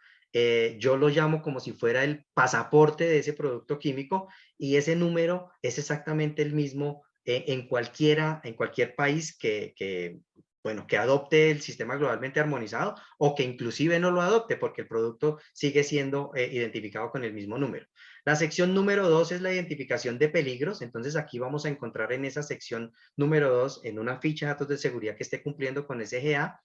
B: Yo lo llamo como si fuera el pasaporte de ese producto químico y ese número es exactamente el mismo en cualquier país bueno, que adopte el sistema globalmente armonizado o que inclusive no lo adopte porque el producto sigue siendo identificado con el mismo número. La sección número 2 es la identificación de peligros, entonces aquí vamos a encontrar en esa sección número 2, en una ficha de datos de seguridad que esté cumpliendo con SGA,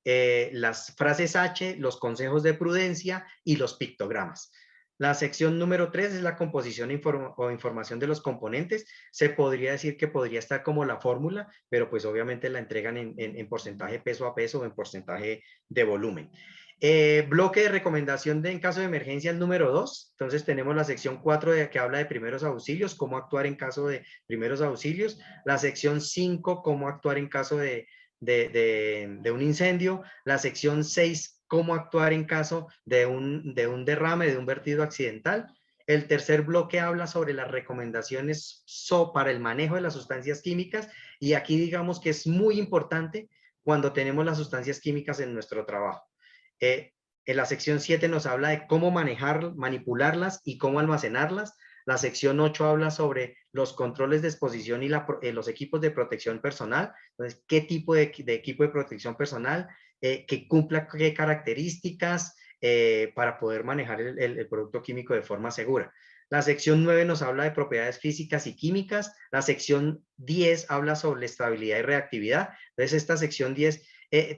B: las frases H, los consejos de prudencia y los pictogramas. La sección número 3 es la composición o información de los componentes. Se podría decir que podría estar como la fórmula, pero pues obviamente la entregan en porcentaje peso a peso o en porcentaje de volumen. Bloque de recomendación en caso de emergencia, el número 2. Entonces tenemos la sección 4 que habla de primeros auxilios, cómo actuar en caso de primeros auxilios. La sección 5, cómo actuar en caso de un incendio. La sección 6, cómo actuar en caso de un derrame, de un vertido accidental. El tercer bloque habla sobre las recomendaciones para el manejo de las sustancias químicas y aquí digamos que es muy importante cuando tenemos las sustancias químicas en nuestro trabajo. En la sección 7 nos habla de cómo manipularlas y cómo almacenarlas. La sección 8 habla sobre los controles de exposición y los equipos de protección personal. Entonces, ¿qué tipo de equipo de protección personal? Que cumpla qué características para poder manejar el producto químico de forma segura. La sección 9 nos habla de propiedades físicas y químicas. La sección 10 habla sobre estabilidad y reactividad. Entonces, esta sección 10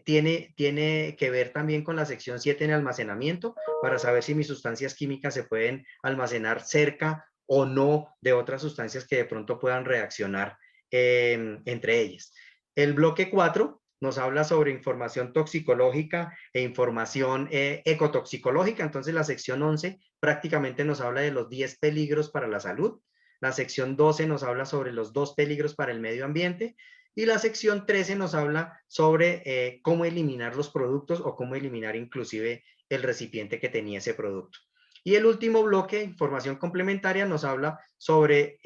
B: tiene que ver también con la sección 7 en almacenamiento para saber si mis sustancias químicas se pueden almacenar cerca o no de otras sustancias que de pronto puedan reaccionar entre ellas. El bloque 4 nos habla sobre información toxicológica e información ecotoxicológica. Entonces la sección 11 prácticamente nos habla de los 10 peligros para la salud. la sección 12 nos habla sobre los 2 peligros para el medio ambiente, y la sección 13 nos habla sobre cómo eliminar los productos o cómo eliminar inclusive el recipiente que tenía ese producto. Y el último bloque, información complementaria, nos habla sobre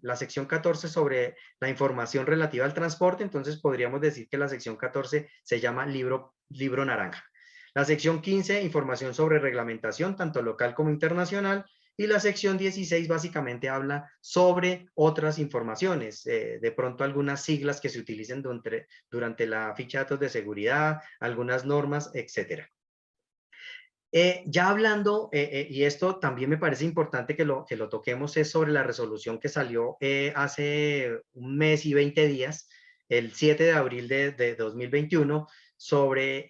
B: la sección 14, sobre la información relativa al transporte. Entonces podríamos decir que la sección 14 se llama libro naranja. La sección 15, información sobre reglamentación, tanto local como internacional. Y la sección 16 básicamente habla sobre otras informaciones, de pronto algunas siglas que se utilicen durante la ficha de datos de seguridad, algunas normas, etcétera. Ya hablando, y esto también me parece importante que lo toquemos, es sobre la resolución que salió hace un mes y 20 días, el 7 de abril de 2021, sobre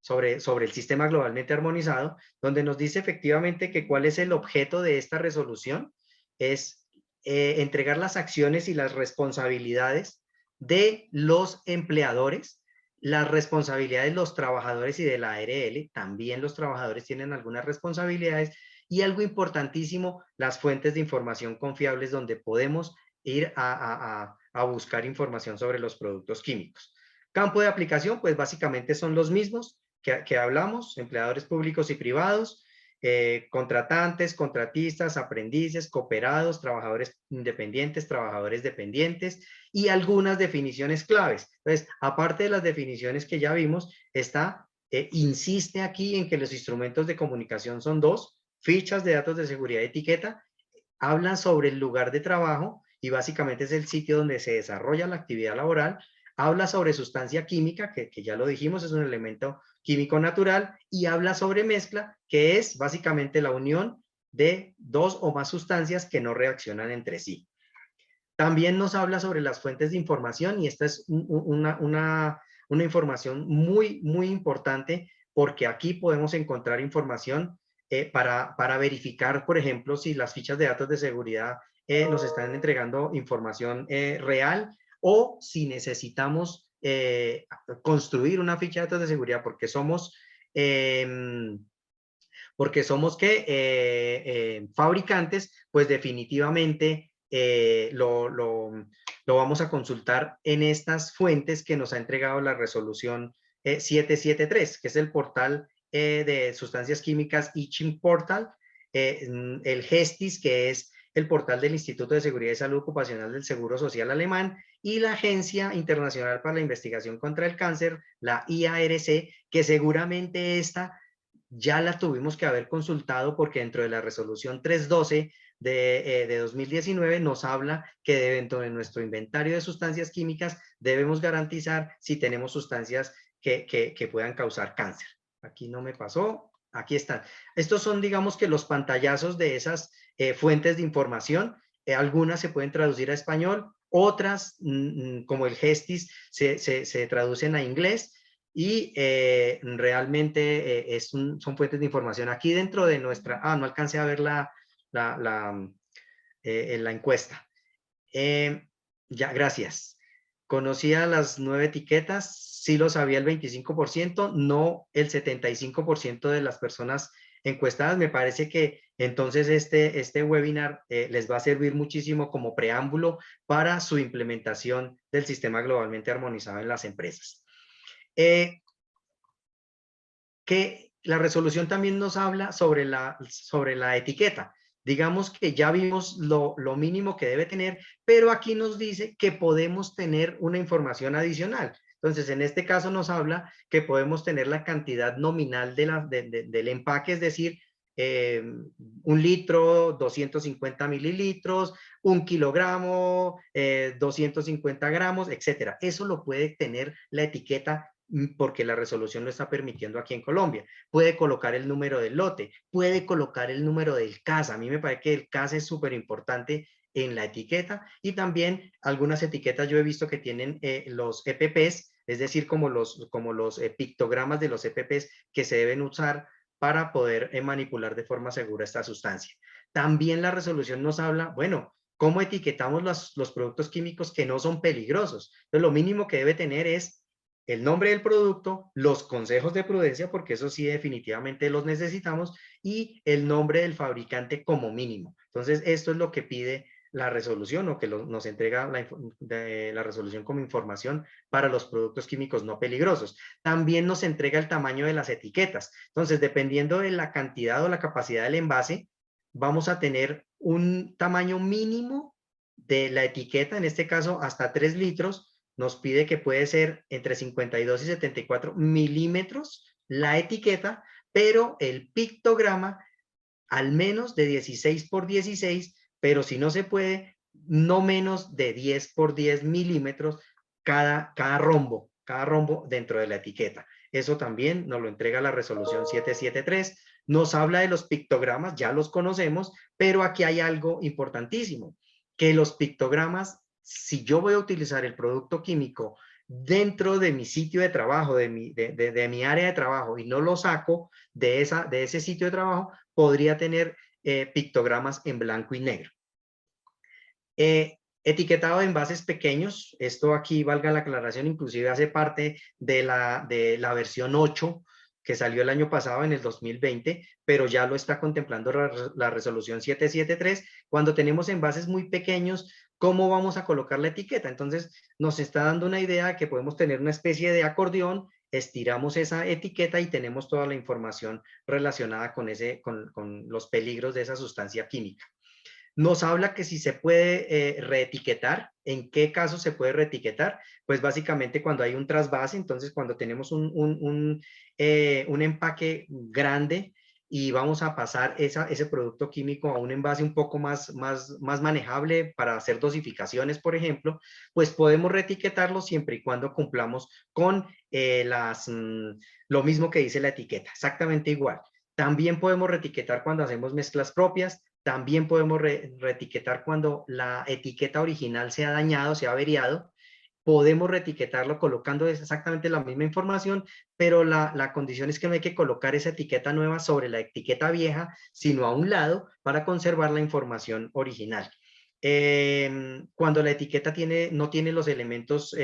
B: el sistema globalmente armonizado, donde nos dice efectivamente que cuál es el objeto de esta resolución, es entregar las acciones y las responsabilidades de los empleadores, las responsabilidades de los trabajadores y de la ARL, también los trabajadores tienen algunas responsabilidades, y algo importantísimo, las fuentes de información confiables donde podemos ir a buscar información sobre los productos químicos. Campo de aplicación, pues básicamente son los mismos que hablamos, empleadores públicos y privados, contratantes, contratistas, aprendices, cooperados, trabajadores independientes, trabajadores dependientes, y algunas definiciones claves. Entonces, aparte de las definiciones que ya vimos, insiste aquí en que los instrumentos de comunicación son 2, fichas de datos de seguridad y etiqueta, hablan sobre el lugar de trabajo y básicamente es el sitio donde se desarrolla la actividad laboral, habla sobre sustancia química, que ya lo dijimos, es un elemento químico natural, y habla sobre mezcla, que es básicamente la unión de 2 o más sustancias que no reaccionan entre sí. También nos habla sobre las fuentes de información, y esta es una información muy, muy importante, porque aquí podemos encontrar información para verificar, por ejemplo, si las fichas de datos de seguridad nos están entregando información real, o si necesitamos construir una ficha de datos de seguridad porque somos fabricantes, pues definitivamente lo vamos a consultar en estas fuentes que nos ha entregado la resolución 773, que es el portal de sustancias químicas Itching Portal, el GESTIS, que es el portal del Instituto de Seguridad y Salud Ocupacional del Seguro Social Alemán, y la Agencia Internacional para la Investigación contra el Cáncer, la IARC, que seguramente esta ya la tuvimos que haber consultado, porque dentro de la resolución 312 de 2019 nos habla que dentro de nuestro inventario de sustancias químicas debemos garantizar si tenemos sustancias que puedan causar cáncer. Aquí no me pasó, aquí están. Estos son, digamos, que los pantallazos de esas fuentes de información. Algunas se pueden traducir a español, otras, como el GESTIS, se traducen a inglés, y realmente son fuentes de información. Aquí dentro de nuestra, no alcancé a ver la encuesta. Ya, gracias. Conocía las 9 etiquetas, sí lo sabía el 25%, no el 75% de las personas encuestadas. Me parece que entonces este webinar les va a servir muchísimo como preámbulo para su implementación del sistema globalmente armonizado en las empresas. Que la resolución también nos habla sobre la etiqueta. Digamos que ya vimos lo mínimo que debe tener, pero aquí nos dice que podemos tener una información adicional. Entonces, en este caso nos habla que podemos tener la cantidad nominal del empaque, es decir, 1 litro, 250 mililitros, 1 kilogramo, 250 gramos, etcétera. Eso lo puede tener la etiqueta, porque la resolución lo está permitiendo aquí en Colombia. Puede colocar el número del lote, puede colocar el número del CAS. A mí me parece que el CAS es súper importante en la etiqueta, y también algunas etiquetas yo he visto que tienen los EPPs, es decir, como los pictogramas de los EPPs que se deben usar para poder manipular de forma segura esta sustancia. También la resolución nos habla, bueno, ¿cómo etiquetamos los productos químicos que no son peligrosos? Entonces, lo mínimo que debe tener es el nombre del producto, los consejos de prudencia, porque eso sí definitivamente los necesitamos, y el nombre del fabricante como mínimo. Entonces, esto es lo que pide la resolución o que nos entrega la resolución como información para los productos químicos no peligrosos. También nos entrega el tamaño de las etiquetas. Entonces, dependiendo de la cantidad o la capacidad del envase, vamos a tener un tamaño mínimo de la etiqueta, en este caso hasta 3 litros, nos pide que puede ser entre 52 y 74 milímetros la etiqueta, pero el pictograma al menos de 16 por 16, pero si no se puede, no menos de 10 por 10 milímetros cada rombo dentro de la etiqueta. Eso también nos lo entrega la resolución 773. Nos habla de los pictogramas, ya los conocemos, pero aquí hay algo importantísimo, que los pictogramas, si yo voy a utilizar el producto químico dentro de mi sitio de trabajo, de mi área de trabajo, y no lo saco de ese sitio de trabajo, podría tener pictogramas en blanco y negro. Etiquetado de envases pequeños, esto aquí, valga la aclaración, inclusive hace parte de la versión 8 que salió el año pasado en el 2020, pero ya lo está contemplando la resolución 773. Cuando tenemos envases muy pequeños, ¿cómo vamos a colocar la etiqueta? Entonces nos está dando una idea de que podemos tener una especie de acordeón, estiramos esa etiqueta y tenemos toda la información relacionada con los peligros de esa sustancia química. Nos habla que si se puede reetiquetar, ¿en qué caso se puede reetiquetar? Pues básicamente cuando hay un trasvase, entonces cuando tenemos un empaque grande y vamos a pasar ese producto químico a un envase un poco más manejable para hacer dosificaciones, por ejemplo, pues podemos reetiquetarlo siempre y cuando cumplamos con lo mismo que dice la etiqueta, exactamente igual. También podemos reetiquetar cuando hacemos mezclas propias. También podemos reetiquetar cuando la etiqueta original se ha dañado, se ha averiado. Podemos reetiquetarlo colocando exactamente la misma información, pero la condición es que no hay que colocar esa etiqueta nueva sobre la etiqueta vieja, sino a un lado para conservar la información original. Cuando la etiqueta no tiene los elementos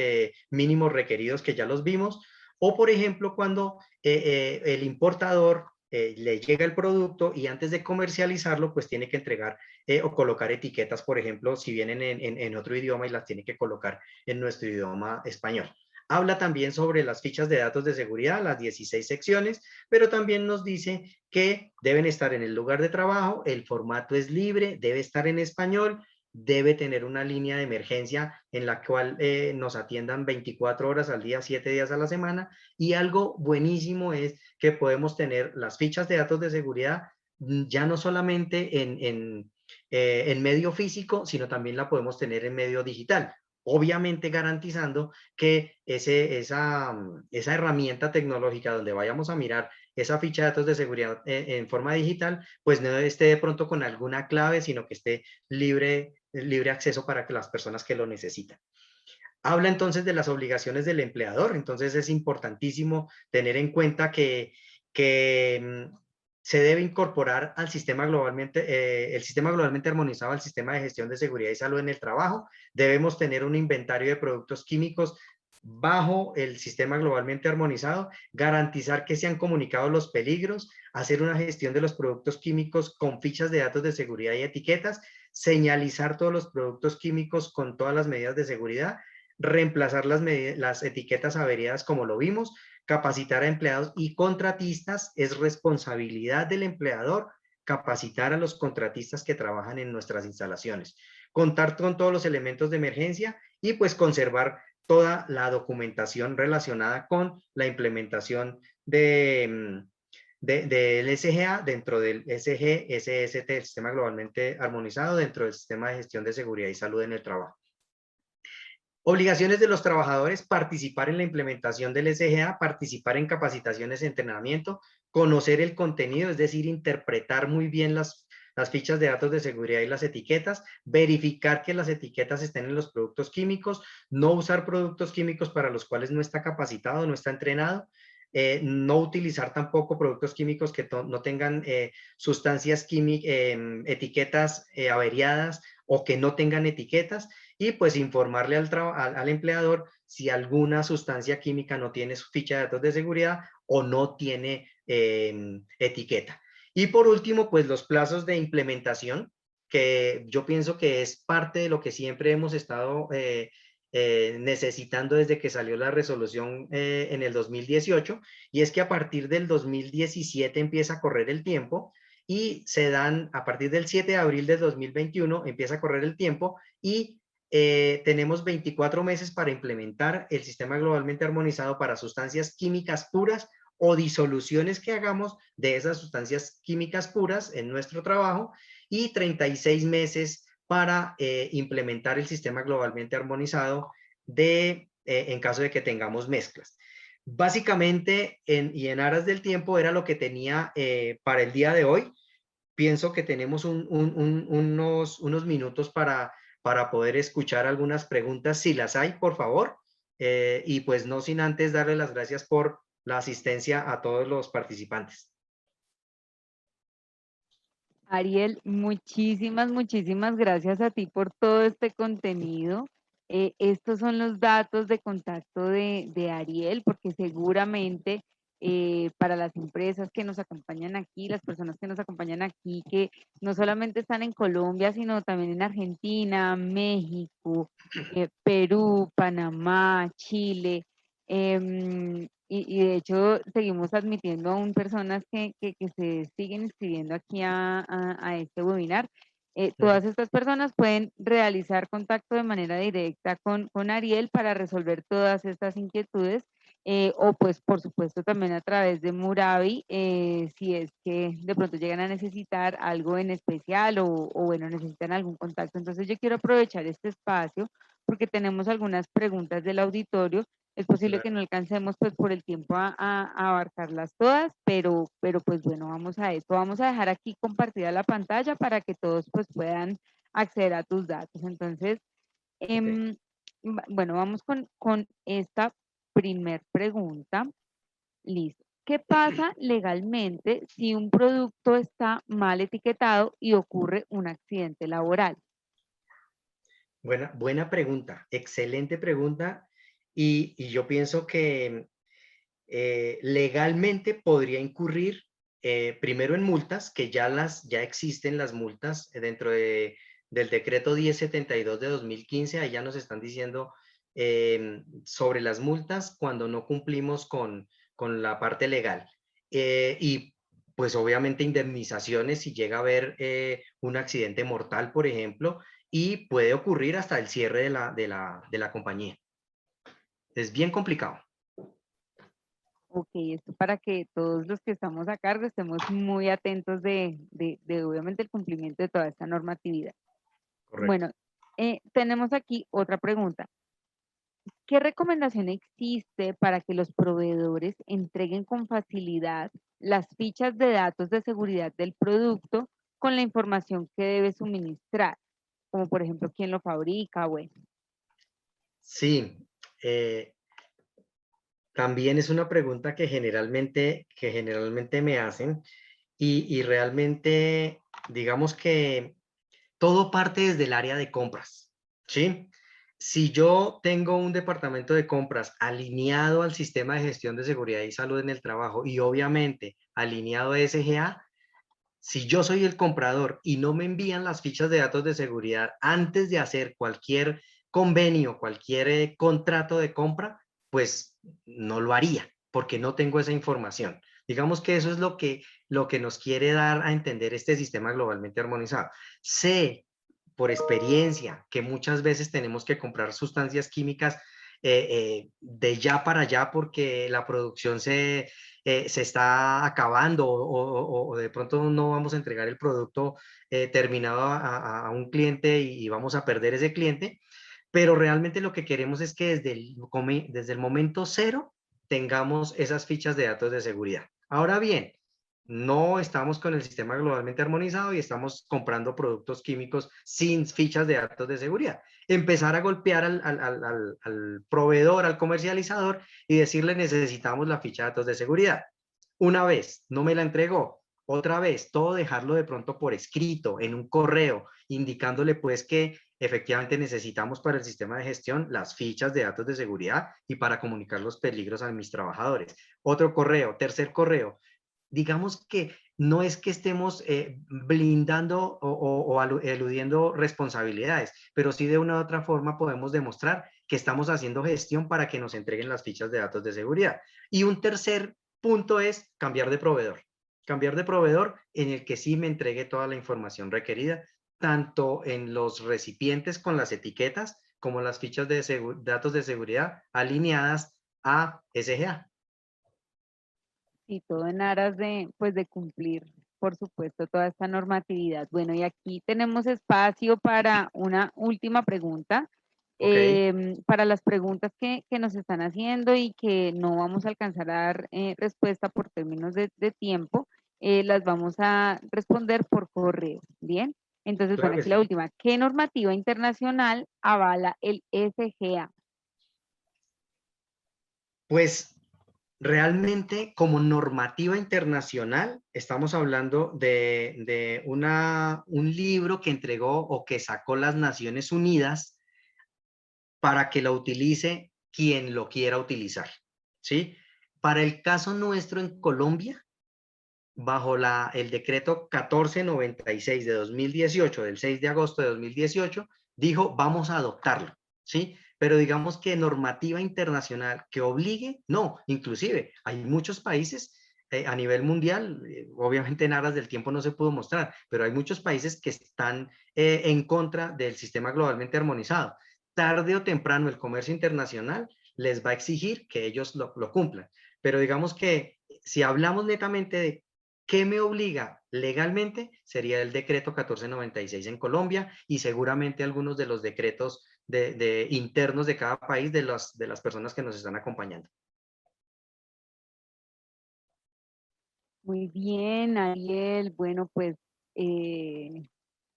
B: mínimos requeridos que ya los vimos, o por ejemplo cuando el importador le llega el producto y antes de comercializarlo, pues tiene que entregar o colocar etiquetas, por ejemplo, si vienen en otro idioma y las tiene que colocar en nuestro idioma español. Habla también sobre las fichas de datos de seguridad, las 16 secciones, pero también nos dice que deben estar en el lugar de trabajo, el formato es libre, debe estar en español, debe tener una línea de emergencia en la cual nos atiendan 24 horas al día, 7 días a la semana. Y algo buenísimo es que podemos tener las fichas de datos de seguridad ya no solamente en medio físico, sino también la podemos tener en medio digital. Obviamente garantizando que esa herramienta tecnológica donde vayamos a mirar esa ficha de datos de seguridad en forma digital, pues no esté de pronto con alguna clave, sino que esté libre acceso para que las personas que lo necesitan. Habla entonces de las obligaciones del empleador, entonces es importantísimo tener en cuenta que se debe incorporar al sistema el sistema globalmente armonizado al sistema de gestión de seguridad y salud en el trabajo. Debemos tener un inventario de productos químicos bajo el sistema globalmente armonizado, garantizar que sean comunicados los peligros, hacer una gestión de los productos químicos con fichas de datos de seguridad y etiquetas, señalizar todos los productos químicos con todas las medidas de seguridad, reemplazar las etiquetas averiadas como lo vimos, capacitar a empleados y contratistas, es responsabilidad del empleador capacitar a los contratistas que trabajan en nuestras instalaciones, contar con todos los elementos de emergencia y pues conservar toda la documentación relacionada con la implementación del SGA dentro del SGSST, el Sistema Globalmente Armonizado, dentro del Sistema de Gestión de Seguridad y Salud en el Trabajo. Obligaciones de los trabajadores: participar en la implementación del SGA, participar en capacitaciones de entrenamiento, conocer el contenido, es decir, interpretar muy bien las fichas de datos de seguridad y las etiquetas, verificar que las etiquetas estén en los productos químicos, no usar productos químicos para los cuales no está capacitado, no está entrenado, no utilizar tampoco productos químicos que no tengan sustancias químicas, etiquetas averiadas o que no tengan etiquetas. y pues informarle al empleador si alguna sustancia química no tiene su ficha de datos de seguridad o no tiene etiqueta. Y por último, pues los plazos de implementación, que yo pienso que es parte de lo que siempre hemos estado necesitando desde que salió la resolución en el 2018, y es que a partir del 2017 empieza a correr el tiempo y se dan, a partir del 7 de abril del 2021 empieza a correr el tiempo y tenemos 24 meses para implementar el sistema globalmente armonizado para sustancias químicas puras o disoluciones que hagamos de esas sustancias químicas puras en nuestro trabajo, y 36 meses para implementar el sistema globalmente armonizado en caso de que tengamos mezclas. Básicamente, y en aras del tiempo, era lo que tenía para el día de hoy. Pienso que tenemos unos minutos para poder escuchar algunas preguntas, si las hay, por favor. Y pues no sin antes darle las gracias por la asistencia a todos los participantes.
A: Ariel, muchísimas gracias a ti por todo este contenido. Estos son los datos de contacto de Ariel, porque seguramente para las empresas que nos acompañan aquí, las personas que nos acompañan aquí, que no solamente están en Colombia, sino también en Argentina, México, Perú, Panamá, Chile, y de hecho seguimos admitiendo aún personas que se siguen inscribiendo aquí a este webinar. Todas estas personas pueden realizar contacto de manera directa con Ariel para resolver todas estas inquietudes, o pues por supuesto también a través de Murabi, si es que de pronto llegan a necesitar algo en especial o bueno, necesitan algún contacto. Entonces yo quiero aprovechar este espacio porque tenemos algunas preguntas del auditorio. Es posible que no alcancemos pues por el tiempo a abarcarlas todas, pero pues bueno, vamos a esto. Vamos a dejar aquí compartida la pantalla para que todos pues puedan acceder a tus datos. Entonces,
B: Okay.
A: bueno, vamos con esta primer pregunta. Listo. ¿Qué pasa legalmente si un producto está mal etiquetado y ocurre un accidente laboral?
B: Buena pregunta, excelente pregunta. Y yo pienso que legalmente podría incurrir primero en multas, que ya existen las multas dentro del decreto 1072 de 2015. Ahí ya nos están diciendo sobre las multas cuando no cumplimos con la parte legal. Y pues obviamente indemnizaciones si llega a haber un accidente mortal, por ejemplo, y puede ocurrir hasta el cierre de la compañía. Es bien complicado.
A: Ok, esto para que todos los que estamos a cargo estemos muy atentos de obviamente el cumplimiento de toda esta normatividad.
B: Correcto.
A: Bueno, tenemos aquí otra pregunta. ¿Qué recomendación existe para que los proveedores entreguen con facilidad las fichas de datos de seguridad del producto con la información que debe suministrar? Como por ejemplo, quién lo fabrica, bueno.
B: Sí, eh, también es una pregunta que generalmente me hacen, y realmente digamos que todo parte desde el área de compras, ¿sí? Si yo tengo un departamento de compras alineado al sistema de gestión de seguridad y salud en el trabajo y obviamente alineado a SGA, si yo soy el comprador y no me envían las fichas de datos de seguridad antes de hacer cualquier convenio, cualquier contrato de compra, pues no lo haría porque no tengo esa información. Digamos que eso es lo que nos quiere dar a entender este sistema globalmente armonizado. Sé por experiencia que muchas veces tenemos que comprar sustancias químicas de ya para allá porque la producción se está acabando, o de pronto no vamos a entregar el producto terminado a un cliente y vamos a perder ese cliente, pero realmente lo que queremos es que desde el momento cero tengamos esas fichas de datos de seguridad. Ahora bien, no estamos con el sistema globalmente armonizado y estamos comprando productos químicos sin fichas de datos de seguridad. Empezar a golpear al proveedor, al comercializador, y decirle necesitamos la ficha de datos de seguridad. Una vez no me la entregó, Otra vez, todo dejarlo de pronto por escrito, en un correo, indicándole pues que efectivamente necesitamos para el sistema de gestión las fichas de datos de seguridad y para comunicar los peligros a mis trabajadores. Otro correo, tercer correo. Digamos que no es que estemos blindando o eludiendo responsabilidades, pero sí de una u otra forma podemos demostrar que estamos haciendo gestión para que nos entreguen las fichas de datos de seguridad. Y un tercer punto es cambiar de proveedor. Cambiar de proveedor en el que sí me entregue toda la información requerida, tanto en los recipientes con las etiquetas como las fichas de datos de seguridad alineadas a SGA.
A: Y todo en aras de, pues, de cumplir, por supuesto, toda esta normatividad. Bueno, y aquí tenemos espacio para una última pregunta.
B: Ok,
A: Para las preguntas que nos están haciendo y que no vamos a alcanzar a dar respuesta por términos de tiempo, las vamos a responder por correo, ¿bien? Entonces,
B: claro
A: bueno,
B: que
A: aquí la
B: sí.
A: última. ¿Qué normativa internacional avala el SGA?
B: Pues realmente como normativa internacional estamos hablando de un libro que entregó o que sacó las Naciones Unidas para que lo utilice quien lo quiera utilizar, ¿sí? Para el caso nuestro en Colombia, bajo el decreto 1496 de 2018, del 6 de agosto de 2018, dijo, vamos a adoptarlo, ¿sí? Pero digamos que normativa internacional que obligue, no, inclusive hay muchos países a nivel mundial, obviamente en aras del tiempo no se pudo mostrar, pero hay muchos países que están en contra del sistema globalmente armonizado. Tarde o temprano el comercio internacional les va a exigir que ellos lo cumplan. Pero digamos que si hablamos netamente de ¿qué me obliga legalmente? Sería el decreto 1496 en Colombia y seguramente algunos de los decretos internos de cada país de las personas que nos están acompañando.
A: Muy bien, Ariel. Bueno, pues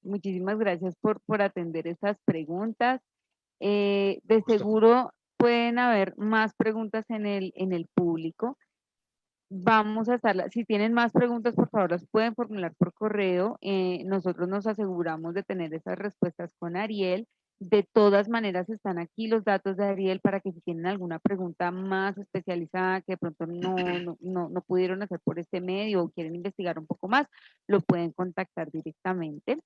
A: muchísimas gracias por atender estas preguntas. De
B: Justo.
A: seguro pueden haber más preguntas en el público. Vamos a estar, si tienen más preguntas, por favor, las pueden formular por correo. Nosotros nos aseguramos de tener esas respuestas con Ariel. De todas maneras, están aquí los datos de Ariel para que si tienen alguna pregunta más especializada que de pronto no pudieron hacer por este medio o quieren investigar un poco más, lo pueden contactar directamente.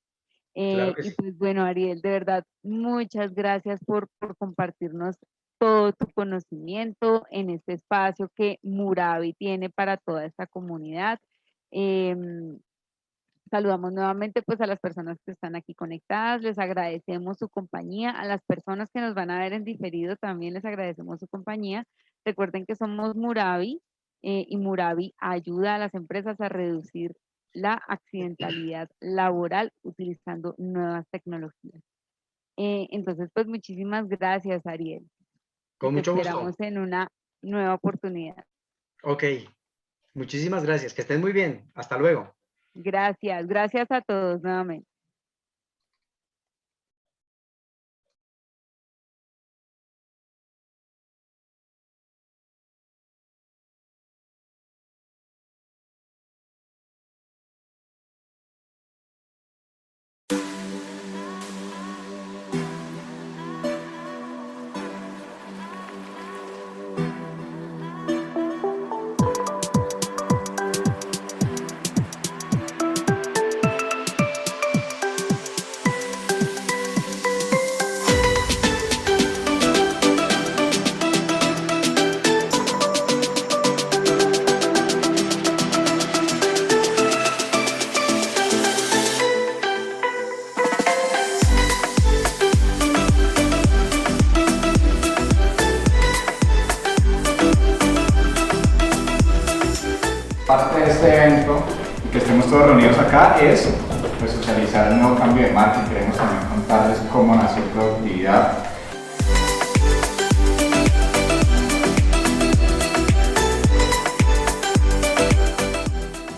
B: Claro que
A: Y
B: sí.
A: pues bueno, Ariel, de verdad, muchas gracias por compartirnos todo tu conocimiento en este espacio que Murabi tiene para toda esta comunidad. Em, Saludamos nuevamente pues a las personas que están aquí conectadas, les agradecemos su compañía, a las personas que nos van a ver en diferido también les agradecemos su compañía. Recuerden que somos Murabi y Murabi ayuda a las empresas a reducir la accidentalidad laboral utilizando nuevas tecnologías. Entonces, pues muchísimas gracias, Ariel, y
B: Con
A: te
B: mucho gusto.
A: esperamos en una nueva oportunidad.
B: Ok. Muchísimas gracias. Que estén muy bien. Hasta luego.
A: Gracias, gracias a todos nuevamente.
C: Parte de este evento y que estemos todos reunidos acá es pues, socializar el nuevo cambio de marca y queremos también contarles cómo nació Productividad.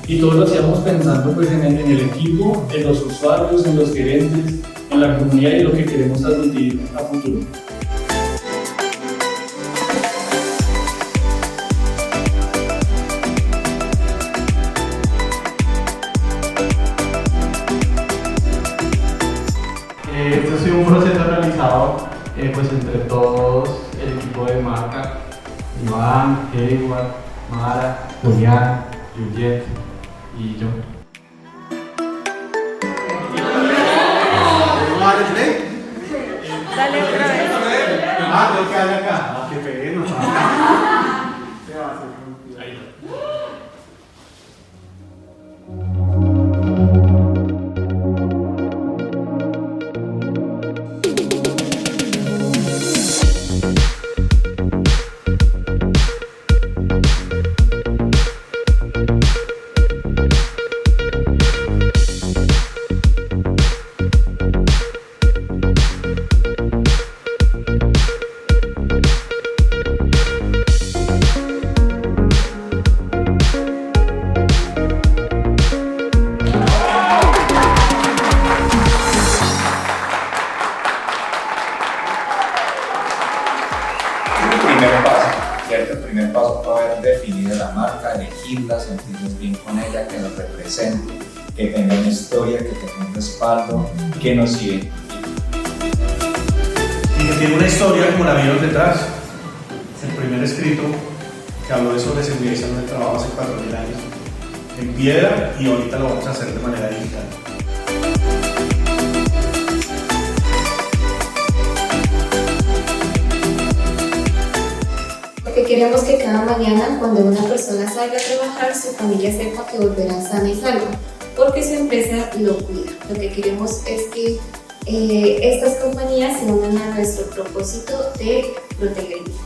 D: Y todo lo hacíamos pensando pues, en el equipo, en los usuarios, en los gerentes, en la comunidad y lo que queremos transmitir a futuro.
E: ha sido un proceso realizado pues entre todos el equipo de marca, Iván, Hayward, Mara, Julián, Juliet y yo.
A: Dale otra vez.
E: Tengo que darle acá. Qué pena.
C: ¿Cierto? El primer paso fue haber definido la marca, elegirla, sentirnos bien con ella, que nos represente, que tenga una historia, que tenga un respaldo, que nos identifique.
F: Y que tiene una historia como la vieron detrás. El primer escrito que habló sobre seguridad y salud del trabajo hace 4.000 años, en piedra, y ahorita lo vamos a hacer de manera digital.
G: Porque queremos que cada mañana, cuando una persona salga a trabajar, su familia sepa que volverá sana y salva, porque su empresa lo cuida. Lo que queremos es que estas compañías se unan a nuestro propósito de proteger vidas.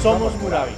F: Somos Murabi.